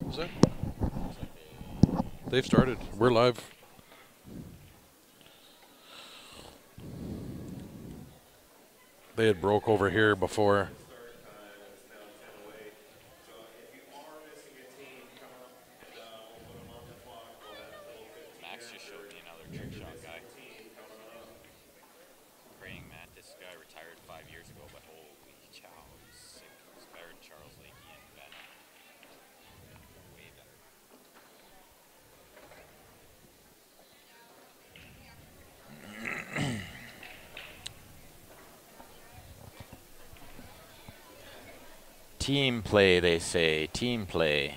Is that? They've started. We're live. They had broke over here before. Max just showed me another trick shot guy. Praying Matt, this guy retired 5 years ago, but holy cow, he's sick. He's better than Charles Lakey and Ben. Way better. Team play, they say. Team play.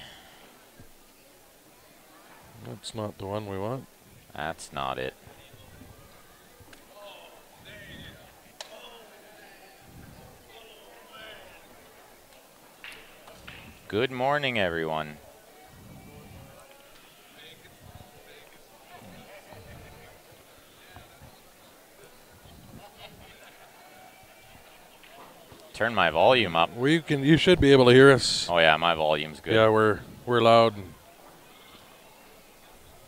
That's not the one we want. That's not it. Good morning, everyone. Turn my volume up. You should be able to hear us. Oh yeah, my volume's good. Yeah, we're loud.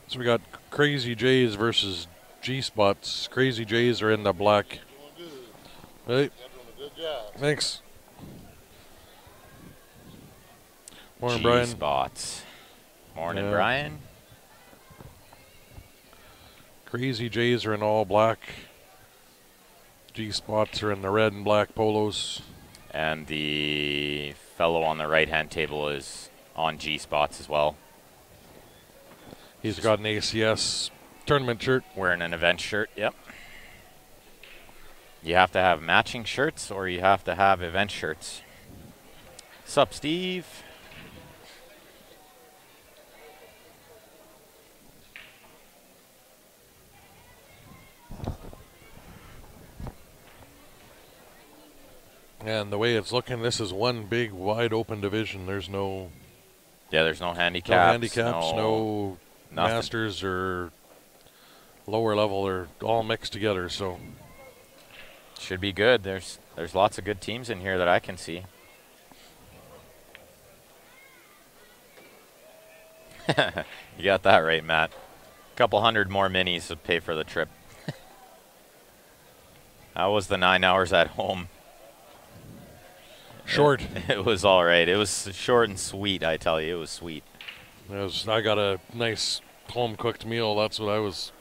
So we got Crazy Jays versus G Spots. Crazy Jays are in the black. Hey. Thanks. Morning, Brian. Spots. Morning, Yeah. Brian. Crazy Jays are in all black. G Spots are in the red and black polos. And the fellow on the right-hand table is on G spots as well. He's got an ACS tournament shirt. Wearing an event shirt, yep. You have to have matching shirts or you have to have event shirts. Sup, Steve? And the way it's looking, this is one big, wide open division. There's no there's no handicaps. No nothing. masters or lower level. They're all mixed together. So Should be good. There's lots of good teams in here that I can see. You got that right, Matt. A couple hundred more minis to pay for the trip. How was the 9 hours at home? short. It was all right. It was short and sweet, I tell you. It was sweet. I got a nice home cooked meal. That's what I was.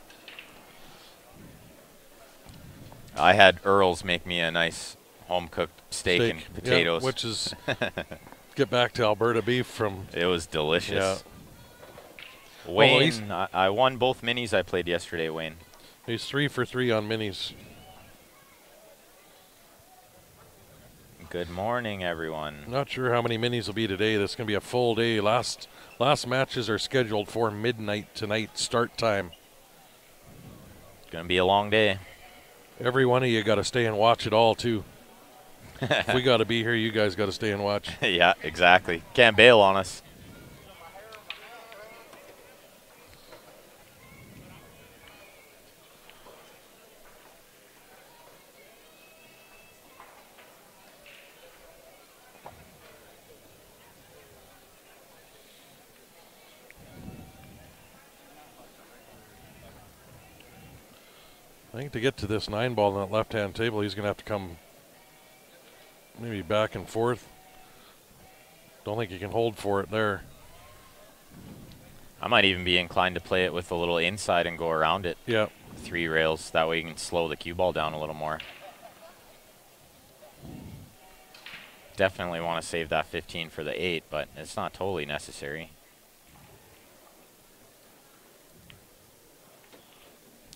I had Earl's make me a nice home-cooked steak and potatoes. Yeah, which is get back to Alberta beef from. It was delicious. Yeah. Wayne, I won both minis I played yesterday, Wayne. He's 3 for 3 on minis. Good morning, everyone. Not sure how many minis will be today. This is going to be a full day. Last matches are scheduled for midnight tonight start time. It's going to be a long day. Every one of you got to stay and watch it all, too. If we got to be here, you guys got to stay and watch. Yeah, exactly. Can't bail on us. I think to get to this 9-ball on that left-hand table, he's going to have to come maybe back and forth. Don't think he can hold for it there. I might even be inclined to play it with a little inside and go around it. Yeah. 3 rails. That way you can slow the cue ball down a little more. Definitely want to save that 15 for the 8, but it's not totally necessary.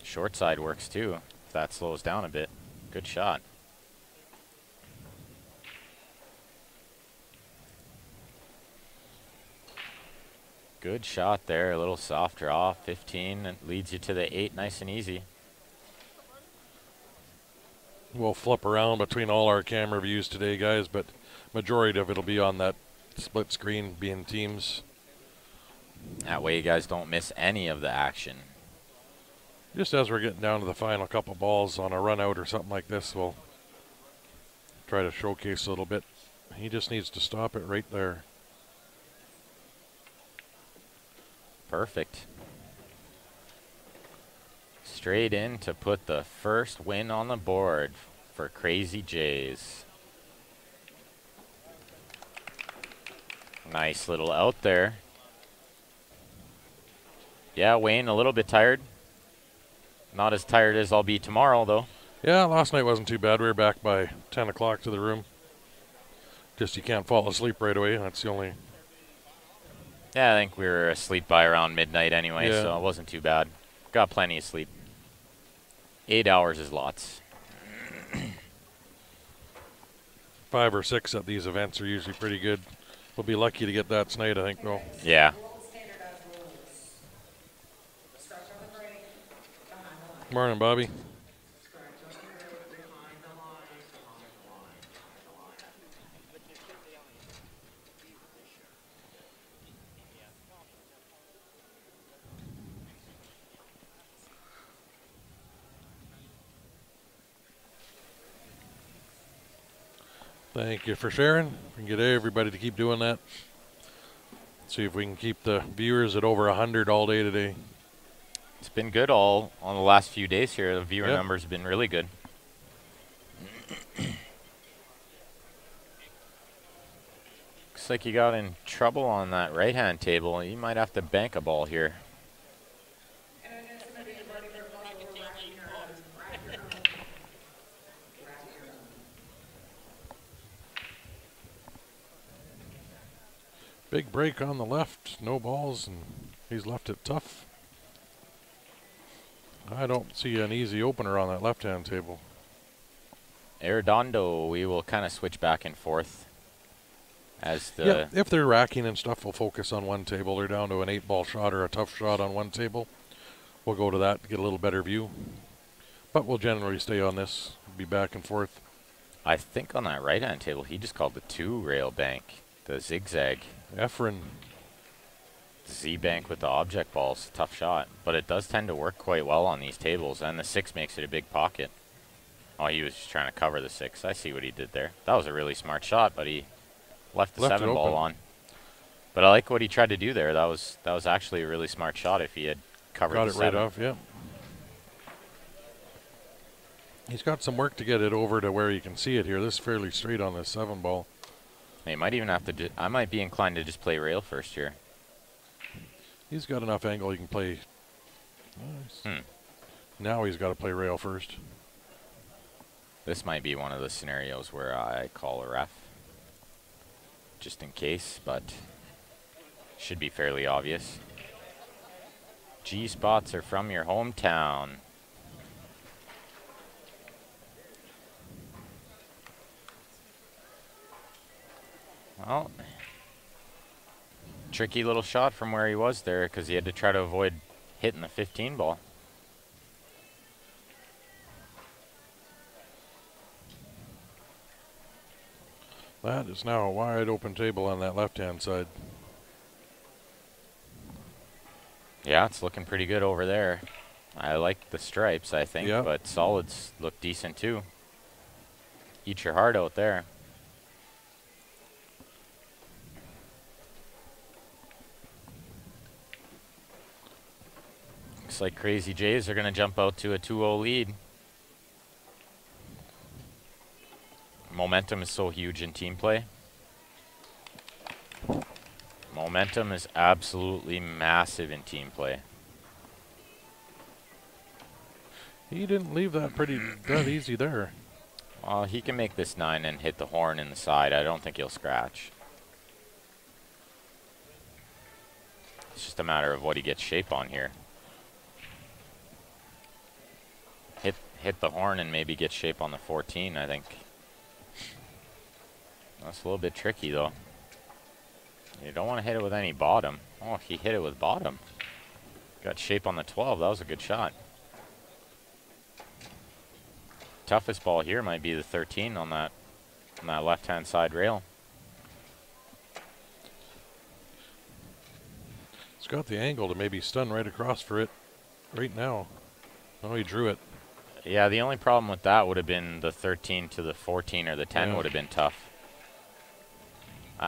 Short side works too, if that slows down a bit. Good shot. Good shot there, a little soft draw, 15, and leads you to the 8 nice and easy. We'll flip around between all our camera views today, guys, but majority of it will be on that split screen, being teams. That way you guys don't miss any of the action. Just as we're getting down to the final couple balls on a run out or something like this, we'll try to showcase a little bit. He just needs to stop it right there. Perfect. Straight in to put the first win on the board for Crazy Jays. Nice little out there. Yeah, Wayne, a little bit tired. Not as tired as I'll be tomorrow, though. Yeah, last night wasn't too bad. We were back by 10 o'clock to the room. Just you can't fall asleep right away. That's the only... Yeah, I think we were asleep by around midnight anyway, Yeah. so it wasn't too bad. Got plenty of sleep. 8 hours is lots. 5 or 6 at these events are usually pretty good. We'll be lucky to get that tonight, I think, though. Yeah. Morning, Bobby. Thank you for sharing. We can get everybody to keep doing that. See if we can keep the viewers at over 100 all day today. It's been good all on the last few days here. The viewer Yep. numbers have been really good. Looks like you got in trouble on that right-hand table. You might have to bank a ball here. Big break on the left, no balls, and he's left it tough. I don't see an easy opener on that left-hand table. Arredondo, we will kind of switch back and forth as the... Yeah, if they're racking and stuff, we'll focus on one table. They're down to an 8-ball shot or a tough shot on one table. We'll go to that to get a little better view. But we'll generally stay on this, be back and forth. I think on that right-hand table, he just called the 2-rail bank, the zigzag. Efren. Z-bank with the object balls, tough shot. But it does tend to work quite well on these tables, and the 6 makes it a big pocket. Oh, he was just trying to cover the 6. I see what he did there. That was a really smart shot, but he left the 7 ball on. But I like what he tried to do there. That was actually a really smart shot if he had covered the 7. Got it right off, yeah. He's got some work to get it over to where you can see it here. This is fairly straight on this 7 ball. He might even have to... I might be inclined to just play rail first here. He's got enough angle he can play. Nice. Now he's got to play rail first. This might be one of the scenarios where I call a ref. Just in case, but should be fairly obvious. G spots are from your hometown. Well, tricky little shot from where he was there because he had to try to avoid hitting the 15 ball. That is now a wide open table on that left-hand side. Yeah, it's looking pretty good over there. I like the stripes, I think, Yep. but solids look decent too. Eat your heart out there. Looks like Crazy Jays are going to jump out to a 2-0 lead. Momentum is so huge in team play. Momentum is absolutely massive in team play. He didn't leave that that easy there. Well, he can make this 9 and hit the horn in the side. I don't think he'll scratch. It's just a matter of what he gets shape on here. Hit the horn and maybe get shape on the 14, I think. That's a little bit tricky, though. You don't want to hit it with any bottom. Oh, he hit it with bottom. Got shape on the 12. That was a good shot. Toughest ball here might be the 13 on that left-hand side rail. It's got the angle to maybe stun right across for it right now. Oh, he drew it. Yeah, the only problem with that would have been the 13 to the 14 or the 10 Yeah. would have been tough.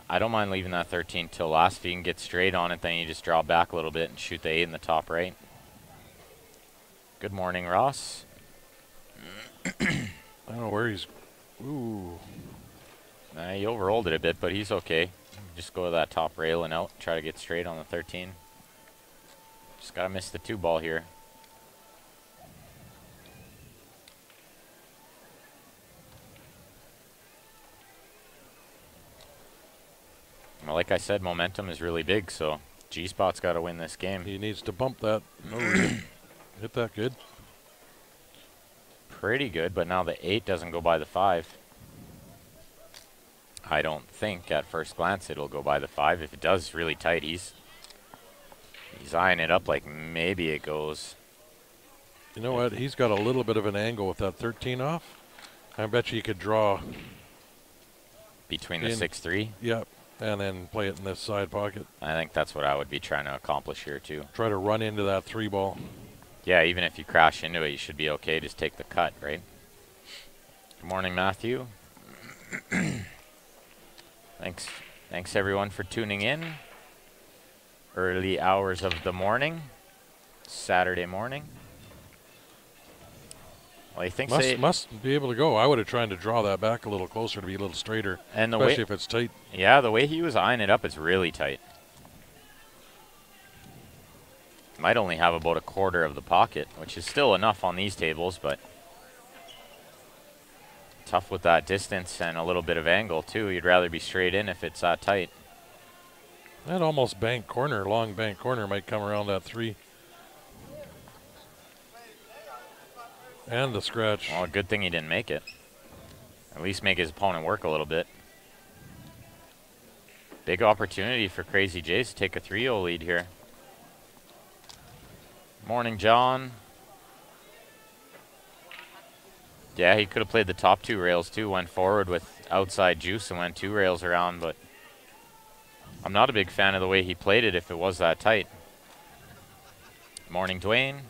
I don't mind leaving that 13 till last. If you can get straight on it, then you just draw back a little bit and shoot the 8 in the top right. Good morning, Ross. I don't know where he's. Ooh. He overrolled it a bit, but he's okay. Just go to that top rail and out. Try to get straight on the 13. Just gotta miss the 2 ball here. Well, like I said, momentum is really big, so G-Spot's got to win this game. He needs to bump that. Oh, hit that good. Pretty good, but now the 8 doesn't go by the 5. I don't think at first glance it'll go by the 5. If it does, really tight. He's eyeing it up like maybe it goes. You know what? He's got a little bit of an angle with that 13 off. I bet you could draw between the 6-3. Yep. And then play it in this side pocket. I think that's what I would be trying to accomplish here, too. Try to run into that 3 ball. Yeah, even if you crash into it, you should be okay. Just take the cut, right? Good morning, Matthew. Thanks, everyone, for tuning in. Early hours of the morning. Saturday morning. Well, he thinks must be able to go. I would have tried to draw that back a little closer to be a little straighter, and the especially if it's tight. Yeah, the way he was eyeing it up, it's really tight. Might only have about a quarter of the pocket, which is still enough on these tables, but tough with that distance and a little bit of angle, too. You'd rather be straight in if it's that tight. That almost bank corner, long bank corner, might come around that 3. And the scratch. Well, good thing he didn't make it. At least make his opponent work a little bit. Big opportunity for Crazy J's to take a 3-0 lead here. Morning, John. Yeah, he could have played the top 2 rails too, went forward with outside juice and went 2 rails around, but I'm not a big fan of the way he played it if it was that tight. Morning, Dwayne.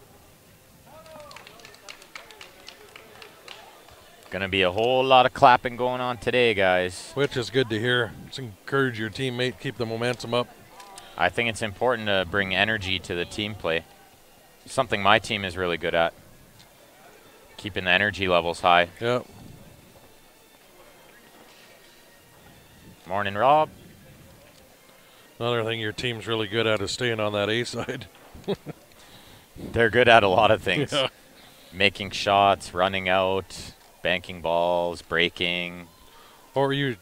Gonna be a whole lot of clapping going on today, guys. Which is good to hear. Let's encourage your teammate, keep the momentum up. I think it's important to bring energy to the team play. Something my team is really good at. Keeping the energy levels high. Yep. Morning, Rob. Another thing your team's really good at is staying on that A side. They're good at a lot of things. Yeah. Making shots, running out, banking balls, breaking. What were you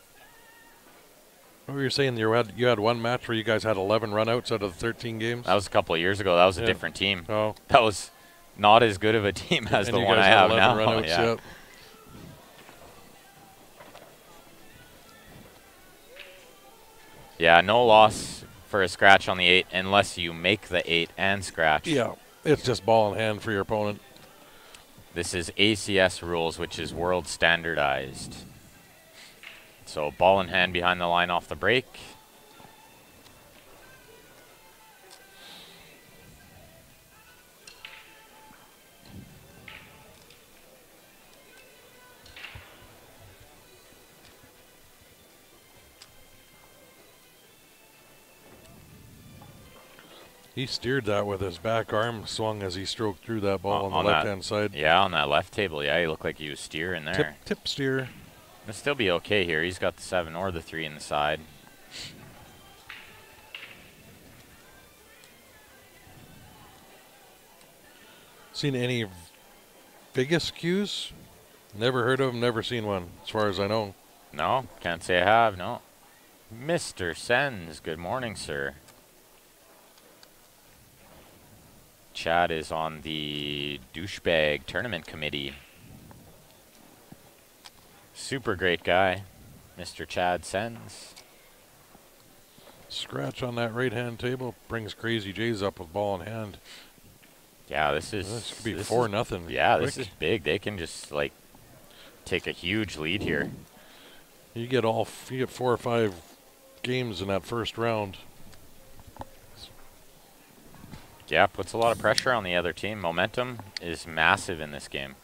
saying? You had one match where you guys had 11 runouts out of the 13 games? That was a couple of years ago. That was a different team. Oh. That was not as good of a team as and the you one guys I had have 11 now. Runouts, Yeah. yep. Yeah, no loss for a scratch on the 8 unless you make the 8 and scratch. Yeah, it's just ball in hand for your opponent. This is ACS rules, which is world standardized. So ball in hand behind the line off the break. He steered that with his back arm swung as he stroked through that ball on the left-hand side. Yeah, on that left table. Yeah, he looked like he was steering there. Tip steer. He'll still be okay here. He's got the 7 or the 3 in the side. Seen any Vegas cues? Never heard of them, never seen one, as far as I know. No, can't say I have, no. Mr. Sens, good morning, sir. Chad is on the douchebag tournament committee. Super great guy, Mr. Chad Sens. Scratch on that right-hand table brings Crazy J's up with ball in hand. Yeah, this could be 4-0. Yeah, quick. This is big. They can just like take a huge lead here. You get 4 or 5 games in that first round. Yeah, puts a lot of pressure on the other team. Momentum is massive in this game.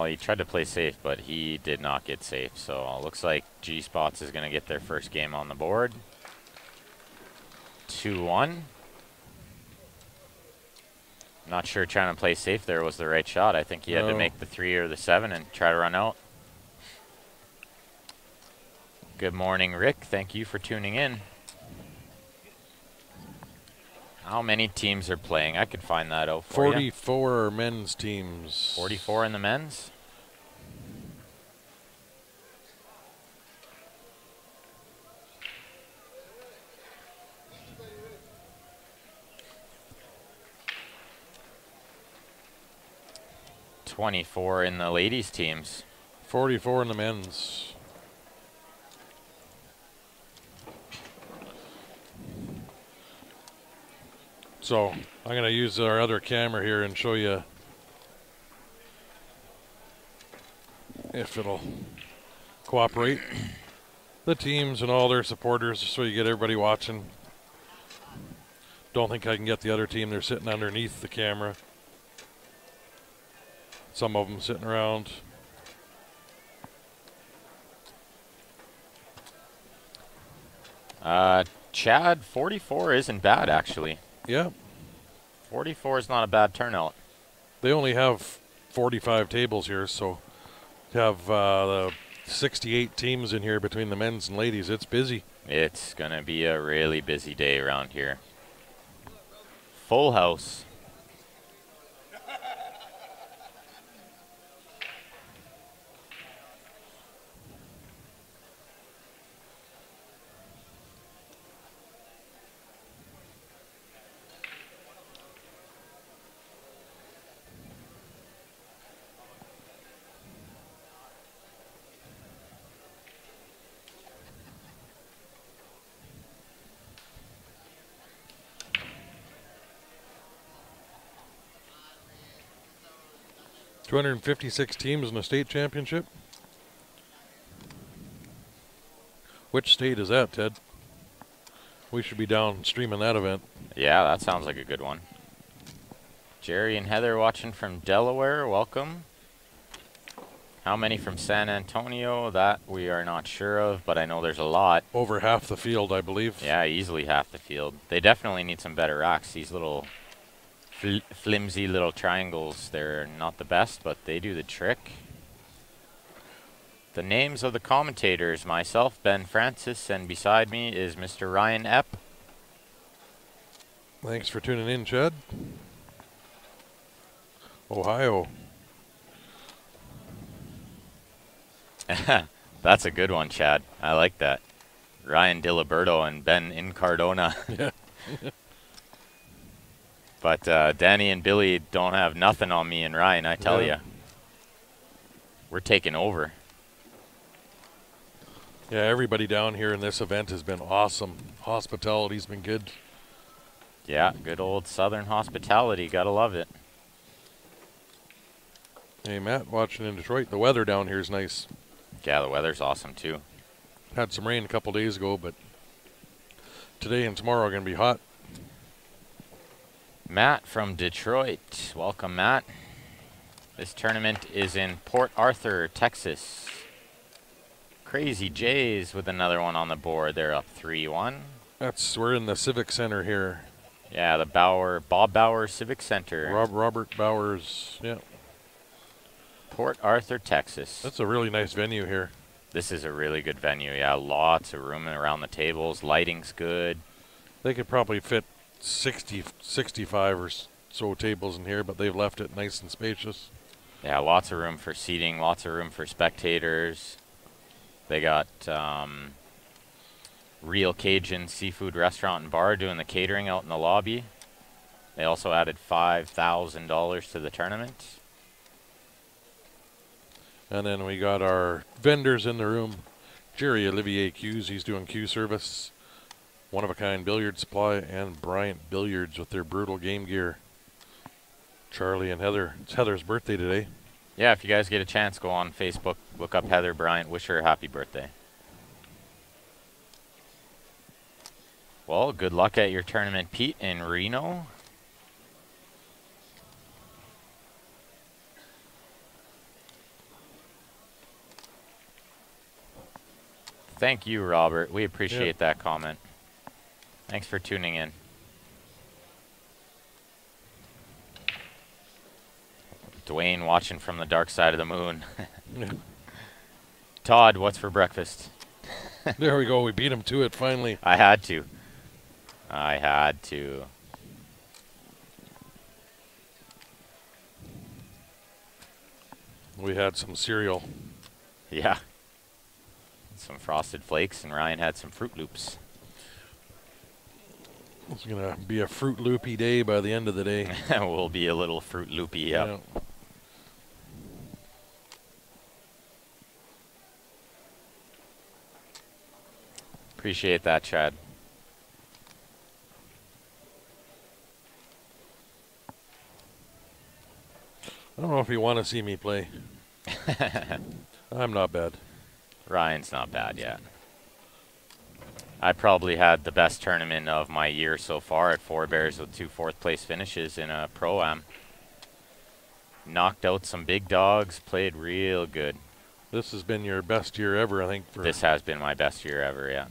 he tried to play safe, but he did not get safe. So looks like G-Spots is going to get their first game on the board. 2-1. Not sure trying to play safe there was the right shot. I think he had to make the 3 or the 7 and try to run out. Good morning, Rick. Thank you for tuning in. How many teams are playing? I could find that out for 44 are men's teams. 44 in the men's? $24 in the ladies' teams. 44 in the men's. So I'm going to use our other camera here and show you if it'll cooperate. The teams and all their supporters, so you get everybody watching. Don't think I can get the other team. They're sitting underneath the camera. Some of them sitting around. Chad, 44 isn't bad, actually. Yeah. 44 is not a bad turnout. They only have 45 tables here, so to have the 68 teams in here between the men's and ladies. It's busy. It's going to be a really busy day around here. Full house. $256 teams in the state championship. Which state is that, Ted? We should be down streaming that event. Yeah, that sounds like a good one. Jerry and Heather watching from Delaware, welcome. How many from San Antonio? That we are not sure of, but I know there's a lot. Over half the field, I believe. Yeah, easily half the field. They definitely need some better racks. These little flimsy little triangles, they're not the best, but they do the trick. The names of the commentators: myself, Ben Francis, and beside me is Mr. Ryan Epp. Thanks for tuning in, Chad. Ohio. That's a good one, Chad. I like that. Ryan Diliberto and Ben Incardona. Yeah. But Danny and Billy don't have nothing on me and Ryan, I tell you. We're taking over. Yeah, everybody down here in this event has been awesome. Hospitality's been good. Yeah, good old Southern hospitality. Gotta love it. Hey, Matt, watching in Detroit. The weather down here is nice. Yeah, the weather's awesome, too. Had some rain a couple days ago, but today and tomorrow are going to be hot. Matt from Detroit. Welcome, Matt. This tournament is in Port Arthur, Texas. Crazy Jays with another one on the board. They're up 3-1. We're in the Civic Center here. Yeah, the Bob Bauer Civic Center. Robert Bowers, yeah. Port Arthur, Texas. That's a really nice venue here. This is a really good venue, yeah. Lots of room around the tables. Lighting's good. They could probably fit 65 or so tables in here, but they've left it nice and spacious. Yeah, lots of room for seating, lots of room for spectators. They got Real Cajun Seafood Restaurant and Bar doing the catering out in the lobby. They also added $5,000 to the tournament. And then we got our vendors in the room. Jerry Olivier Q's, he's doing Q service. One of a kind billiard supply, and Bryant Billiards with their brutal game gear. Charlie and Heather. It's Heather's birthday today. Yeah, if you guys get a chance, go on Facebook, look up Heather Bryant, wish her a happy birthday. Well, good luck at your tournament, Pete, in Reno. Thank you, Robert. We appreciate that comment. Thanks for tuning in. Dwayne watching from the dark side of the moon. Todd, what's for breakfast? There we go. We beat him to it finally. I had to. I had to. We had some cereal. Yeah. Some Frosted Flakes, and Ryan had some Fruit Loops. It's going to be a Fruit Loopy day by the end of the day. We'll be a little Fruit Loopy, yep. Yeah. Appreciate that, Chad. I don't know if you want to see me play. I'm not bad. Ryan's not bad yet. I probably had the best tournament of my year so far at Four Bears with 2 fourth-place finishes in a Pro-Am. Knocked out some big dogs, played real good. This has been your best year ever, I think. This has been my best year ever, yeah.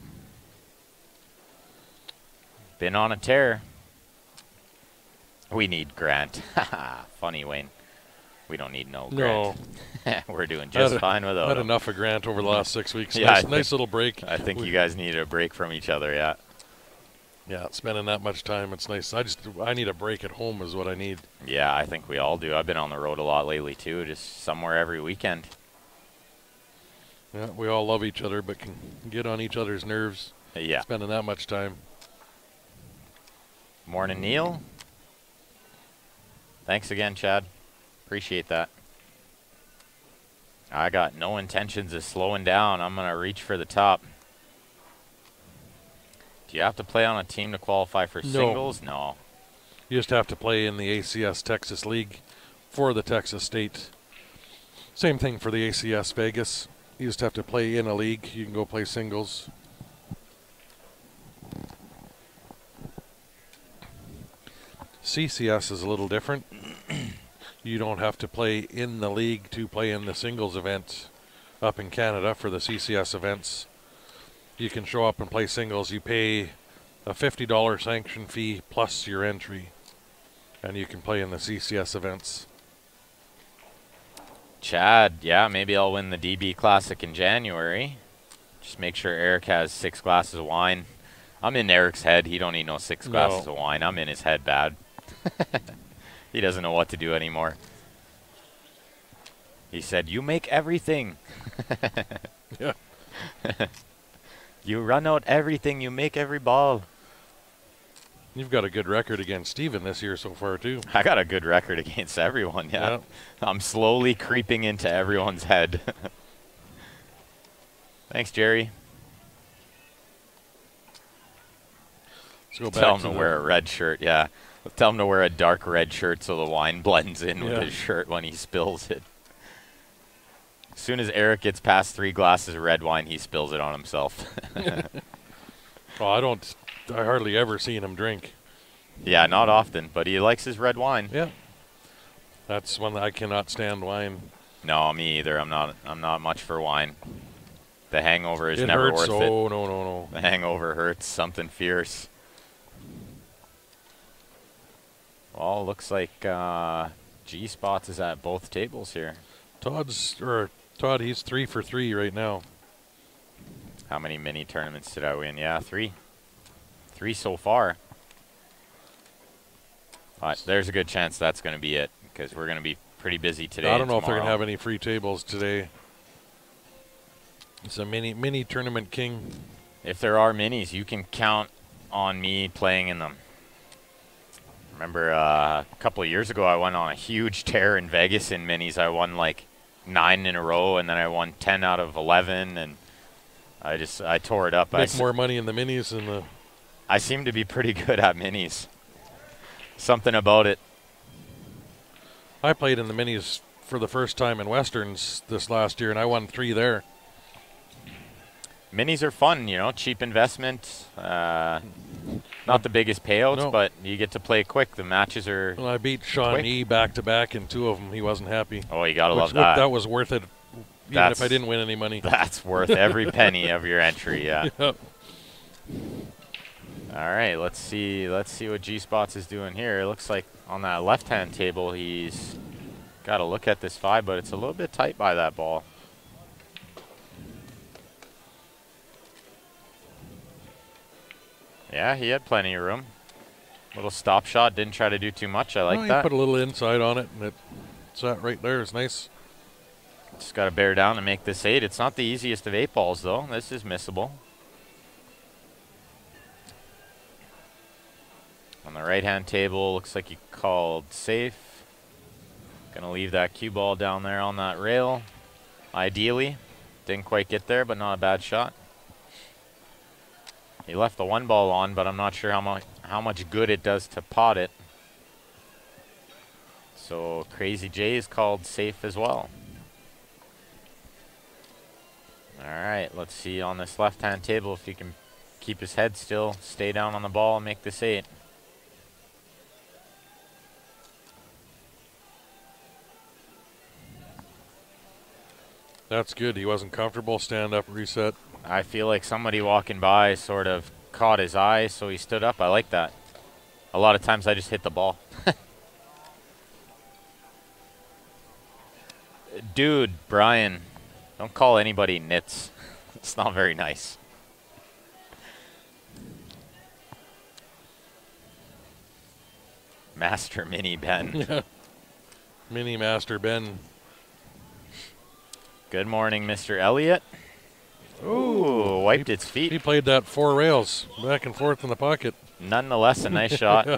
Been on a tear. We need Grant. Funny, Wayne. We don't need no Grant. No. We're doing just fine without him. Had enough of Grant over the last 6 weeks. Yeah, nice little break. I think you guys needed a break from each other, yeah. Yeah, spending that much time, it's nice. I need a break at home is what I need. Yeah, I think we all do. I've been on the road a lot lately, too, just somewhere every weekend. Yeah, we all love each other, but can get on each other's nerves. Yeah. Spending that much time. Morning, Neil. Thanks again, Chad. Appreciate that. I got no intentions of slowing down. I'm going to reach for the top. Do you have to play on a team to qualify for singles? No. You just have to play in the ACS Texas League for the Texas State. Same thing for the ACS Vegas. You just have to play in a league. You can go play singles. CCS is a little different. You don't have to play in the league to play in the singles event up in Canada for the CCS events. You can show up and play singles. You pay a $50 sanction fee plus your entry, and you can play in the CCS events. Chad, yeah, maybe I'll win the DB Classic in January. Just make sure Eric has 6 glasses of wine. I'm in Eric's head. He don't need no 6 glasses of wine. I'm in his head bad. He doesn't know what to do anymore. He said, "You make everything." Yeah. You run out everything. You make every ball. You've got a good record against Steven this year so far, too. I got a good record against everyone, yeah. I'm slowly creeping into everyone's head. Thanks, Jerry. Let's go back Tell him to wear a red shirt, yeah. Tell him to wear a dark red shirt so the wine blends in with his shirt when he spills it. As soon as Eric gets past 3 glasses of red wine, he spills it on himself. Well, I hardly ever seen him drink. Yeah, not often, but he likes his red wine. Yeah. That's one that I cannot stand wine. No, me either. I'm not much for wine. The hangover is never worth it. Oh, no. The hangover hurts, something fierce. Well, looks like G-Spots is at both tables here. Todd, he's 3 for 3 right now. How many mini tournaments did I win? Yeah, 3. 3 so far. There's a good chance that's going to be it, because we're going to be pretty busy today. I don't know if they're going to have any free tables today. It's a mini tournament king. If there are minis, you can count on me playing in them. Remember a couple of years ago, I went on a huge tear in Vegas in minis. I won like 9 in a row, and then I won 10 out of 11, and I tore it up. Make more money in the minis than the... I seem to be pretty good at minis. Something about it. I played in the minis for the first time in Westerns this last year, and I won 3 there. Minis are fun, you know, cheap investment. Not the biggest payouts, but you get to play quick. The matches are Well, I beat Sean E back-to-back in 2 of them. He wasn't happy. Oh, you got to love that. That was worth it even if I didn't win any money. That's worth every penny of your entry, yeah. Yep. All right, let's see what G-Spots is doing here. It looks like on that left-hand table he's got to look at this 5, but it's a little bit tight by that ball. Yeah, he had plenty of room. Little stop shot, didn't try to do too much. I like that. Put a little inside on it, and it sat right there. It's nice. Just got to bear down and make this 8. It's not the easiest of 8 balls, though. This is missable. On the right-hand table, looks like he called safe. Gonna leave that cue ball down there on that rail. Ideally, didn't quite get there, but not a bad shot. He left the 1 ball on, but I'm not sure how much good it does to pot it. So Crazy J is called safe as well. All right, let's see on this left-hand table if he can keep his head still, stay down on the ball, and make this 8. That's good. He wasn't comfortable. Stand up, reset. I feel like somebody walking by sort of caught his eye, so he stood up. I like that. A lot of times I just hit the ball. Dude, Brian, don't call anybody nits. It's not very nice. Master Mini Ben. Mini Master Ben. Good morning, Mr. Elliott. Ooh, wiped its feet. He played that 4 rails, back and forth in the pocket. Nonetheless, a nice shot. Yeah.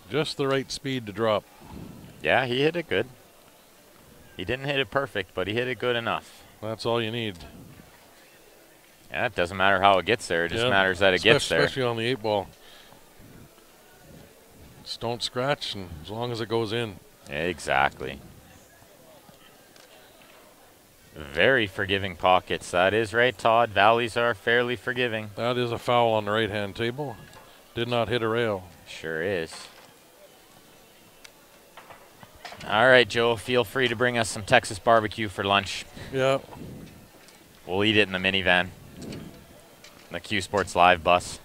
Just the right speed to drop. Yeah, he hit it good. He didn't hit it perfect, but he hit it good enough. That's all you need. Yeah, it doesn't matter how it gets there. It just matters that it gets there. Especially on the 8 ball. Just don't scratch, and as long as it goes in. Exactly. Very forgiving pockets. That is right, Todd. Valleys are fairly forgiving. That is a foul on the right-hand table. Did not hit a rail. Sure is. All right, Joe, feel free to bring us some Texas barbecue for lunch. Yeah. We'll eat it in the minivan. The Q Sports Live bus.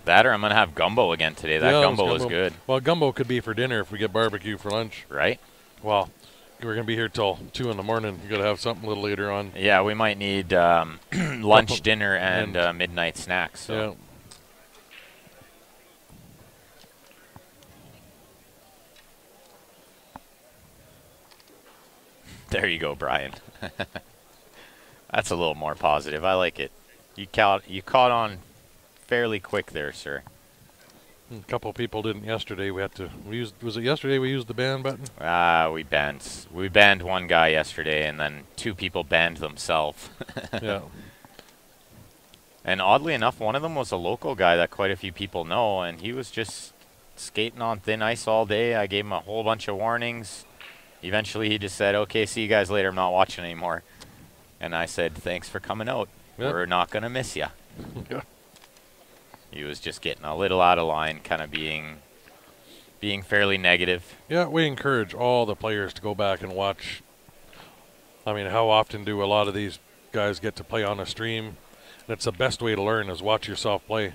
That or I'm going to have gumbo again today. That gumbo was good. Well, gumbo could be for dinner if we get barbecue for lunch. Right? Well, we're going to be here till 2 in the morning. You got to have something a little later on. Yeah, we might need lunch, dinner, and midnight snacks. So. Yeah. There you go, Brian. That's a little more positive. I like it. You caught on fairly quick there, sir. A couple of people didn't yesterday. Was it yesterday we used the ban button? We banned one guy yesterday, and then 2 people banned themselves. Yeah. And oddly enough, one of them was a local guy that quite a few people know, and he was just skating on thin ice all day. I gave him a whole bunch of warnings. Eventually, he just said, okay, see you guys later. I'm not watching anymore. And I said, thanks for coming out. Yep. We're not going to miss you. Yeah. He was just getting a little out of line, kind of being fairly negative. Yeah, we encourage all the players to go back and watch. I mean, how often do a lot of these guys get to play on a stream? And it's the best way to learn is watch yourself play.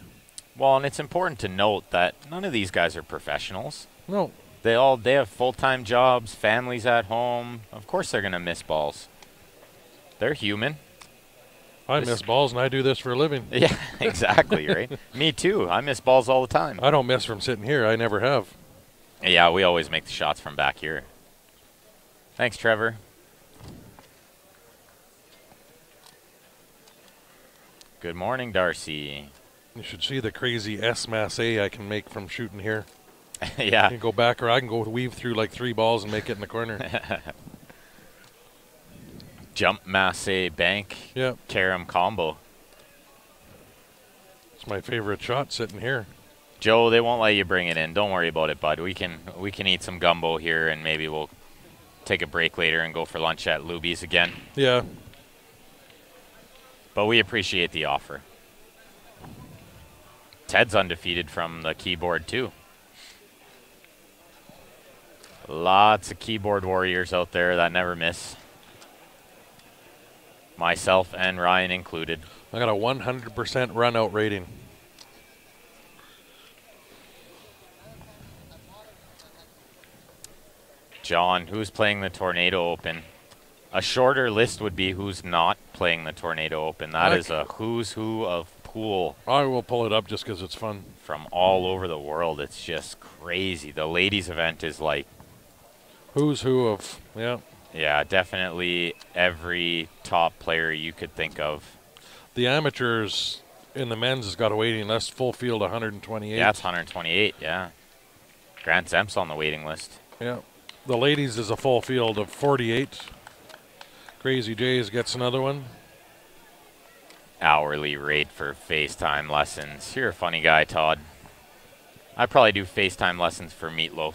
Well, and it's important to note that none of these guys are professionals. No. They have full-time jobs, families at home. Of course they're going to miss balls. They're human. I miss balls, and I do this for a living. Yeah, exactly, right? Me too. I miss balls all the time. I don't miss from sitting here. I never have. Yeah, we always make the shots from back here. Thanks, Trevor. Good morning, Darcy. You should see the crazy S-mass A I can make from shooting here. Yeah. I can go back, or I can go weave through like 3 balls and make it in the corner. Jump Massey Bank. Yep. Carom combo. It's my favorite shot sitting here. Joe, they won't let you bring it in. Don't worry about it, bud. We can eat some gumbo here, and maybe we'll take a break later and go for lunch at Luby's again. Yeah. But we appreciate the offer. Ted's undefeated from the keyboard, too. Lots of keyboard warriors out there that never miss. Myself and Ryan included. I got a 100% run out rating. John, who's playing the Tornado Open? A shorter list would be who's not playing the Tornado Open. That is a who's who of pool. I will pull it up just because it's fun. From all over the world. It's just crazy. The ladies event is like... Who's who of, yeah. Yeah, definitely every top player you could think of. The amateurs in the men's has got a waiting list, full field 128. Yeah, it's 128, yeah. Grant Zemp's on the waiting list. Yeah. The ladies is a full field of 48. Crazy Jays gets another one. Hourly rate for FaceTime lessons. You're a funny guy, Todd. I'd probably do FaceTime lessons for Meatloaf.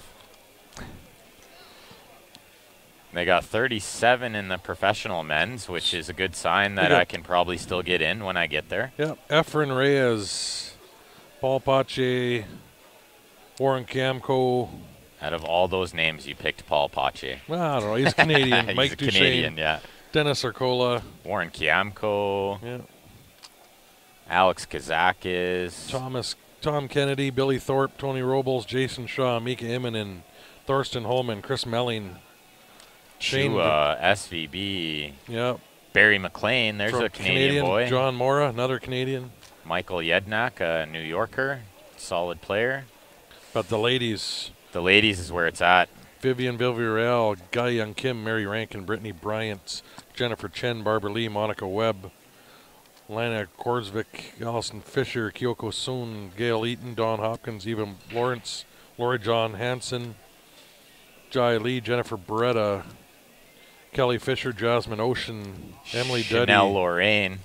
They got 37 in the professional men's, which is a good sign that I can probably still get in when I get there. Yeah, Efren Reyes, Paul Pache, Warren Kamko. Out of all those names, you picked Paul Pache. Well, I don't know. He's Canadian. He's Mike Duchesne. Canadian, yeah. Dennis Arcola. Warren Kiamko. Yeah. Alex Kazakis. Tom Kennedy, Billy Thorpe, Tony Robles, Jason Shaw, Mika Immonen, Thorsten Holman, Chris Melling. Chua, SVB. Yeah. Barry McLean, there's a Canadian boy. John Mora, another Canadian. Michael Yednak, a New Yorker, solid player. But the ladies. The ladies is where it's at. Vivian Villarreal, Guy Young Kim, Mary Rankin, Brittany Bryant, Jennifer Chen, Barbara Lee, Monica Webb, Lana Korsvik, Allison Fisher, Kyoko Soon, Gail Eaton, Dawn Hopkins, Eva Lawrence, Lori John Hansen, Jai Lee, Jennifer Beretta, Kelly Fisher, Jasmine Ocean, Emily Duddy, Chanel Lorraine,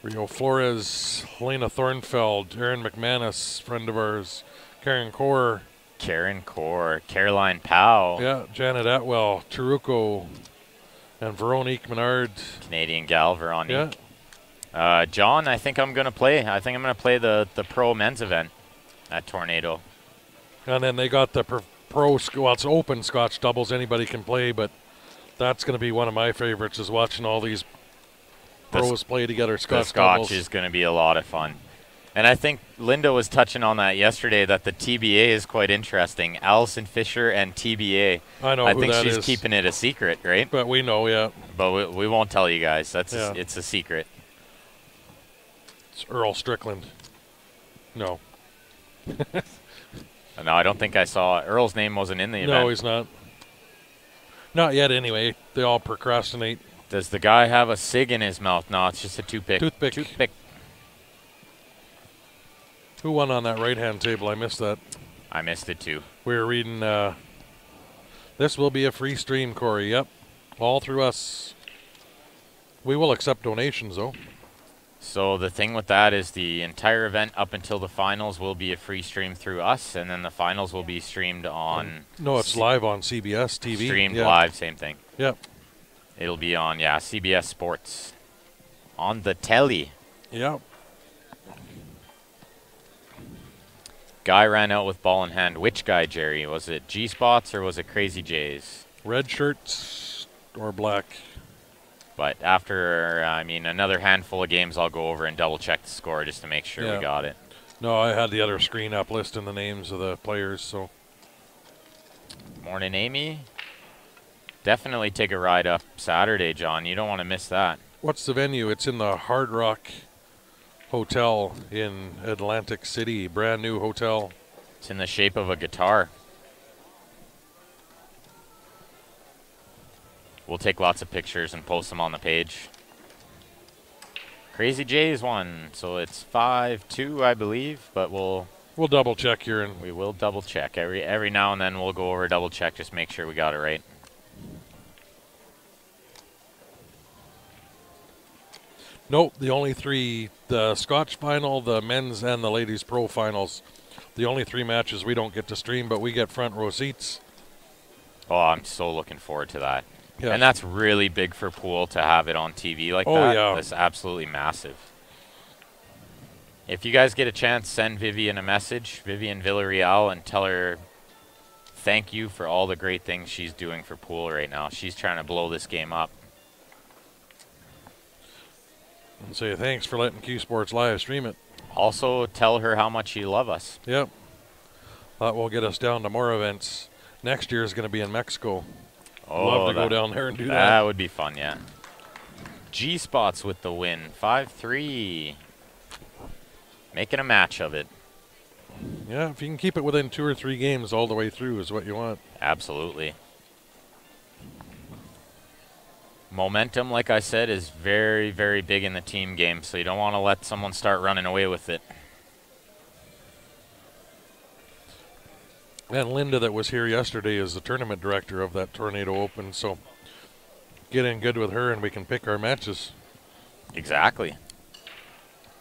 Rio Flores, Helena Thornfeld, Erin McManus, friend of ours, Karen Core, Caroline Powell. Yeah, Janet Atwell, Taruko, and Veronique Menard. Canadian gal, Veronique. Yeah. John, I think I'm going to play. I think I'm going to play the pro men's event at Tornado. And then they got the pro, well, it's open Scotch doubles. Anybody can play, but that's going to be one of my favorites is watching all these pros play together. Scotch doubles is going to be a lot of fun. And I think Linda was touching on that yesterday, that the TBA is quite interesting. Allison Fisher and TBA. I know I who think that she's is. keeping it a secret, right? But we know, yeah. But we won't tell you guys. It's a secret. It's Earl Strickland. No. No, I don't think I saw. Earl's name wasn't in the event. No, he's not. Not yet, anyway. They all procrastinate. Does the guy have a cig in his mouth? No, it's just a toothpick. Toothpick. Who won on that right-hand table? I missed that. I missed it, too. We were reading, this will be a free stream, Corey. Yep. All through us. We will accept donations, though. So the thing with that is the entire event up until the finals will be a free stream through us, and then the finals will be streamed on... No, it's live on CBS TV. Streamed live, same thing. Yep. It'll be on, CBS Sports. On the telly. Yep. Guy ran out with ball in hand. Which guy, Jerry? Was it G-Spots or was it Crazy Jays? Red shirts or black. But after, another handful of games, I'll go over and double-check the score just to make sure we got it. No, I had the other screen up listing the names of the players, so. Morning, Amy. Definitely take a ride up Saturday, John. You don't want to miss that. What's the venue? It's in the Hard Rock Hotel in Atlantic City. Brand new hotel. It's in the shape of a guitar. We'll take lots of pictures and post them on the page. Crazy Jays won, so it's 5-2, I believe, but we'll double check here, and we will double check every now and then. We'll go over double check, just make sure we got it right. Nope, the only three, the Scotch final, the men's and the ladies pro finals, the only three matches we don't get to stream, but we get front row seats. Oh, I'm so looking forward to that. Yeah. And that's really big for pool to have it on TV like Oh, that. yeah. That's absolutely massive. If you guys get a chance, send Vivian a message, Vivian Villarreal, and tell her thank you for all the great things she's doing for pool right now. She's trying to blow this game up. And say thanks for letting Q Sports live stream it. Also, tell her how much you love us. Yep. That will get us down to more events. Next year is going to be in Mexico. Oh, Love to go down there and do that. That would be fun, yeah. G-Spots with the win. 5-3. Making a match of it. Yeah, if you can keep it within 2 or 3 games all the way through is what you want. Absolutely. Momentum, like I said, is very, very big in the team game, so you don't want to let someone start running away with it. And Linda, that was here yesterday, is the tournament director of that Tornado Open, so get in good with her and we can pick our matches. Exactly.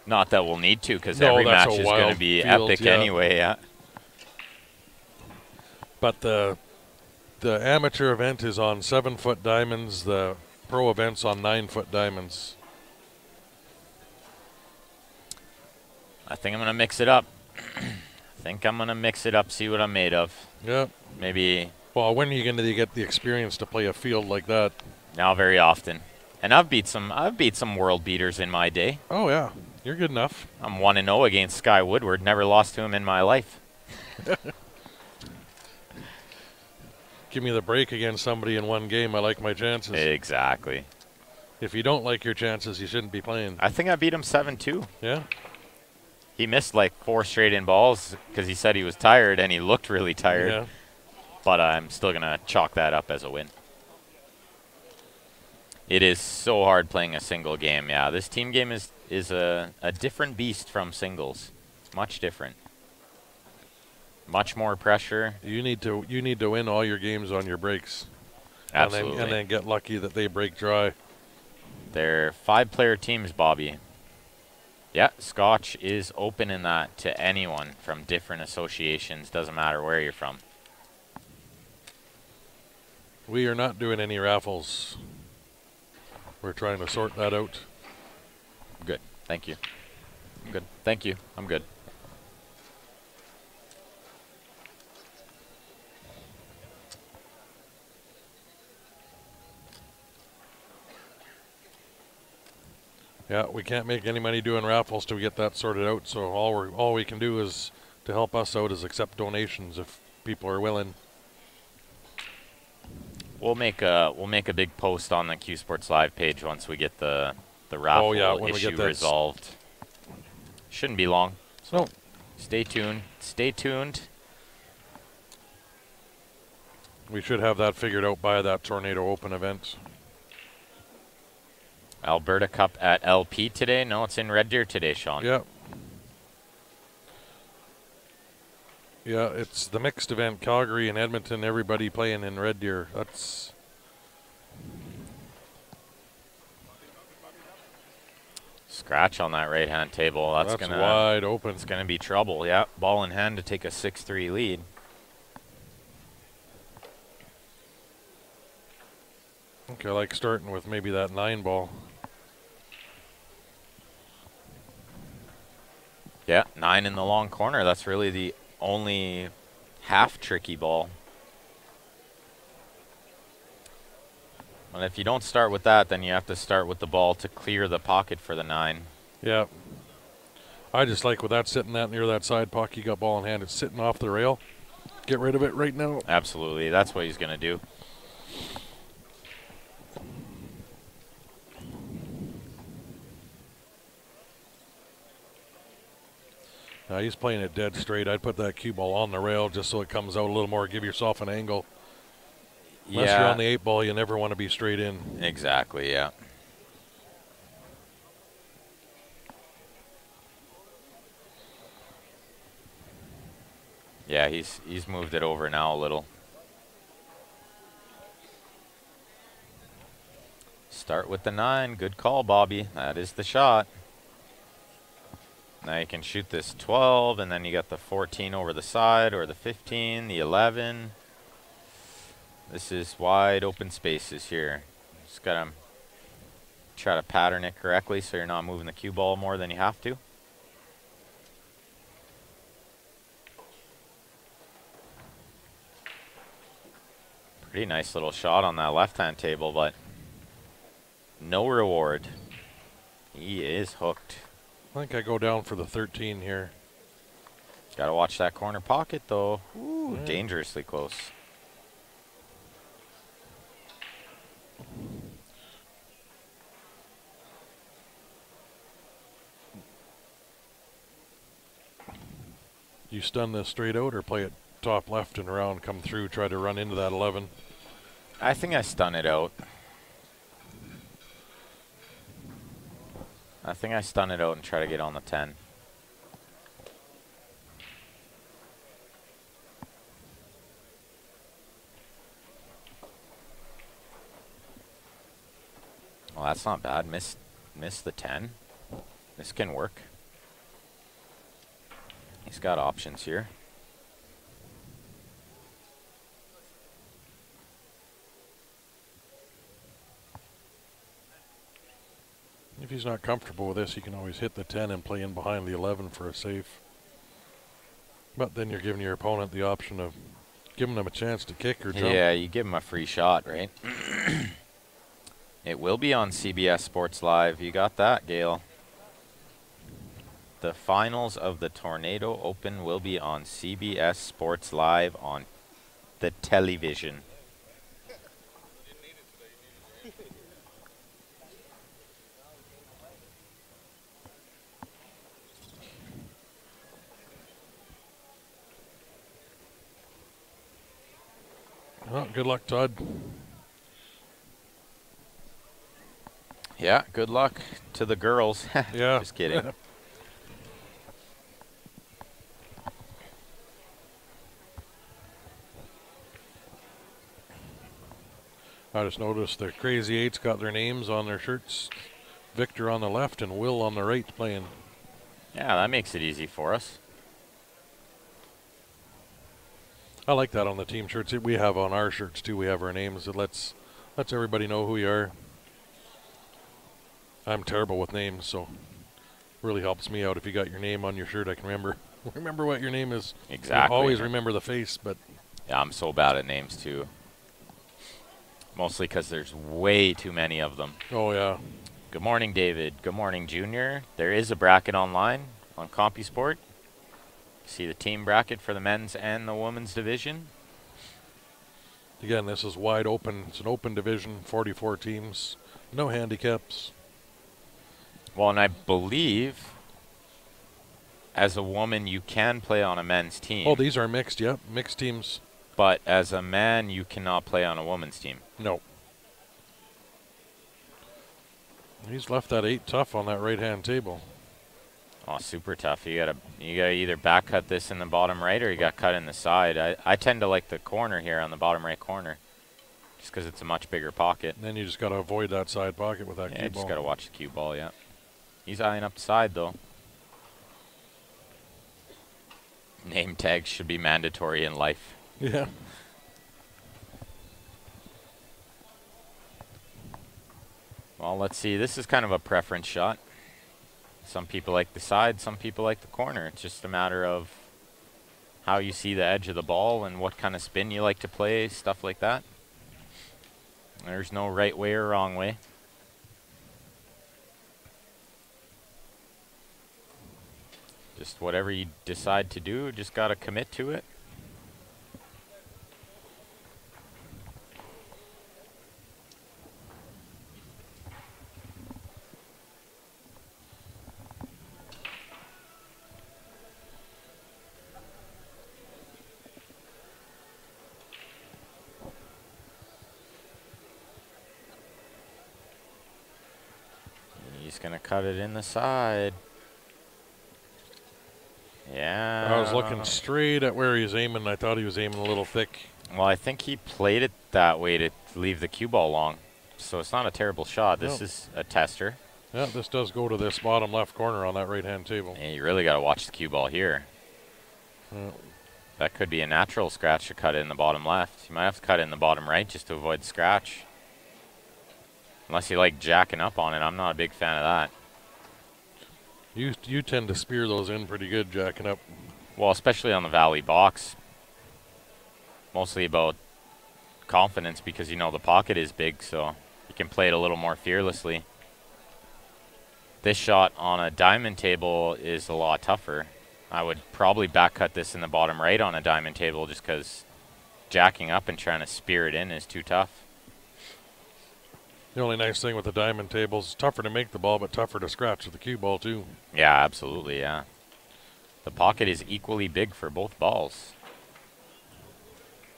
Not that we'll need to, because No, every that's match a is going to wild be field, epic yeah. anyway, yeah. But the amateur event is on 7-foot diamonds, the pro event's on 9-foot diamonds. I think I'm going to mix it up. See what I'm made of. Yeah. Maybe Well, when are you going to get the experience to play a field like that? now very often. And I've beat some world beaters in my day. Oh, yeah. You're good enough. I'm 1-0 against Sky Woodward. Never lost to him in my life. Give me the break against somebody in one game. I like my chances. Exactly. If you don't like your chances, you shouldn't be playing. I think I beat him 7-2. Yeah? He missed like 4 straight in balls because he said he was tired, and he looked really tired. Yeah. But I'm still going to chalk that up as a win. It is so hard playing a single game. Yeah, this team game is a different beast from singles. Much different. Much more pressure. You need to win all your games on your breaks. Absolutely. And then get lucky that they break dry. They're 5-player teams, Bobby. Yeah, Scotch is open in that to anyone from different associations. Doesn't matter where you're from. We are not doing any raffles. We're trying to sort that out. Good. Thank you. I'm good. Thank you. I'm good. Yeah, we can't make any money doing raffles till we get that sorted out. So all we can do is to help us out is accept donations if people are willing. We'll make a big post on the Q Sports Live page once we get the raffle when we issue get that resolved. Shouldn't be long. So Stay tuned. Stay tuned. we should have that figured out by that Tornado Open event. Alberta Cup at LP today. No, it's in Red Deer today, Sean. Yeah. Yeah, it's the mixed event. Calgary and Edmonton, everybody playing in Red Deer. That's Scratch on that right-hand table. That's gonna wide open. It's gonna be trouble. Yeah, ball in hand to take a 6-3 lead. Okay, I like starting with maybe that 9 ball. Yeah, 9 in the long corner. That's really the only half tricky ball. And if you don't start with that, then you have to start with the ball to clear the pocket for the 9. Yeah. I just like with that sitting that near that side puck, you got ball in hand, it's sitting off the rail. Get rid of it right now. Absolutely. That's what he's going to do. He's playing it dead straight. I'd put that cue ball on the rail just so it comes out a little more. Give yourself an angle. Unless you're on the 8 ball, you never want to be straight in. Exactly, yeah. Yeah, he's moved it over now a little. Start with the 9. Good call, Bobby. That is the shot. Now you can shoot this 12, and then you got the 14 over the side, or the 15, the 11. This is wide open spaces here. Just got to try to pattern it correctly so you're not moving the cue ball more than you have to. Pretty nice little shot on that left-hand table, but no reward. He is hooked. I think I go down for the 13 here. Got to watch that corner pocket, though. Ooh, Yeah. dangerously close. You stun this straight out or play it top left and around, come through, try to run into that 11? I think I stun it out. I think I stun it out and try to get on the 10. Well, that's not bad. Miss the 10. This can work. He's got options here. If he's not comfortable with this, he can always hit the 10 and play in behind the 11 for a safe. But then you're giving your opponent the option of giving them a chance to kick or jump. Yeah, you give him a free shot, right? It will be on CBS Sports Live. You got that, Gail. The finals of the Tornado Open will be on CBS Sports Live on the television. Well, good luck, Todd. Yeah, good luck to the girls. Yeah. Just kidding. I just noticed the Crazy Eights got their names on their shirts. Victor on the left and Will on the right playing. Yeah, that makes it easy for us. I like that on the team shirts. We have on our shirts too. We have our names. It lets everybody know who you are. I'm terrible with names, so really helps me out if you got your name on your shirt. I can remember what your name is. Exactly. I always remember the face, but Yeah, I'm so bad at names too. Mostly because there's way too many of them. oh yeah. Good morning, David. Good morning, Junior. There is a bracket online on CompuSport. See the team bracket for the men's and the women's division. Again, this is wide open. It's an open division, 44 teams, no handicaps. Well, and I believe as a woman you can play on a men's team. Oh, these are mixed. Yep, mixed teams. But as a man, you cannot play on a woman's team. No. He's left that 8 tough on that right-hand table. Oh, super tough. You gotta either back cut this in the bottom right or you got cut in the side. I tend to like the corner here on the bottom right corner, just because it's a much bigger pocket. And then you just got to avoid that side pocket with that Yeah, cue you just ball. gotta watch the cue ball. Yeah, he's eyeing up the side though. Name tags should be mandatory in life. Yeah. Well, let's see. This is kind of a preference shot. Some people like the side, some people like the corner. It's just a matter of how you see the edge of the ball and what kind of spin you like to play, stuff like that. There's no right way or wrong way. Just whatever you decide to do, just got to commit to it. He's going to cut it in the side. Yeah. I was looking straight at where he's aiming. I thought he was aiming a little thick. Well, I think he played it that way to leave the cue ball long. So it's not a terrible shot. This No. is a tester. Yeah, this does go to this bottom left corner on that right-hand table. And you really got to watch the cue ball here. That could be a natural scratch to cut it in the bottom left. You might have to cut it in the bottom right just to avoid the scratch. Unless you like jacking up on it. I'm not a big fan of that. You tend to spear those in pretty good, jacking up. Well, especially on the valley box. Mostly about confidence because, you know, the pocket is big, so you can play it a little more fearlessly. This shot on a diamond table is a lot tougher. I would probably back cut this in the bottom right on a diamond table just because jacking up and trying to spear it in is too tough. The only nice thing with the diamond tables, it's tougher to make the ball, but tougher to scratch with the cue ball too. Yeah, absolutely, yeah. The pocket is equally big for both balls.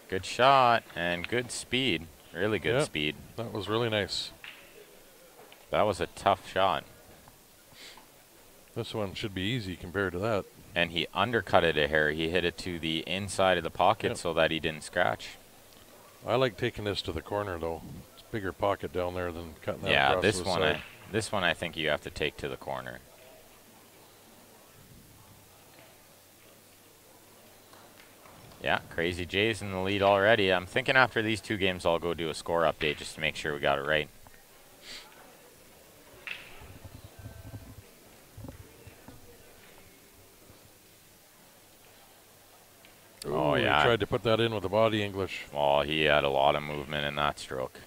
Good shot and good speed. Really good speed. That was really nice. That was a tough shot. This one should be easy compared to that. And he undercut it a hair. He hit it to the inside of the pocket so that he didn't scratch. I like taking this to the corner though. It's a bigger pocket down there than cutting that across this to the one, side. this one I think you have to take to the corner. Yeah, Crazy J's in the lead already. I'm thinking after these two games I'll go do a score update just to make sure we got it right. Ooh, oh, yeah. He tried to put that in with the body English. Oh, he had a lot of movement in that stroke.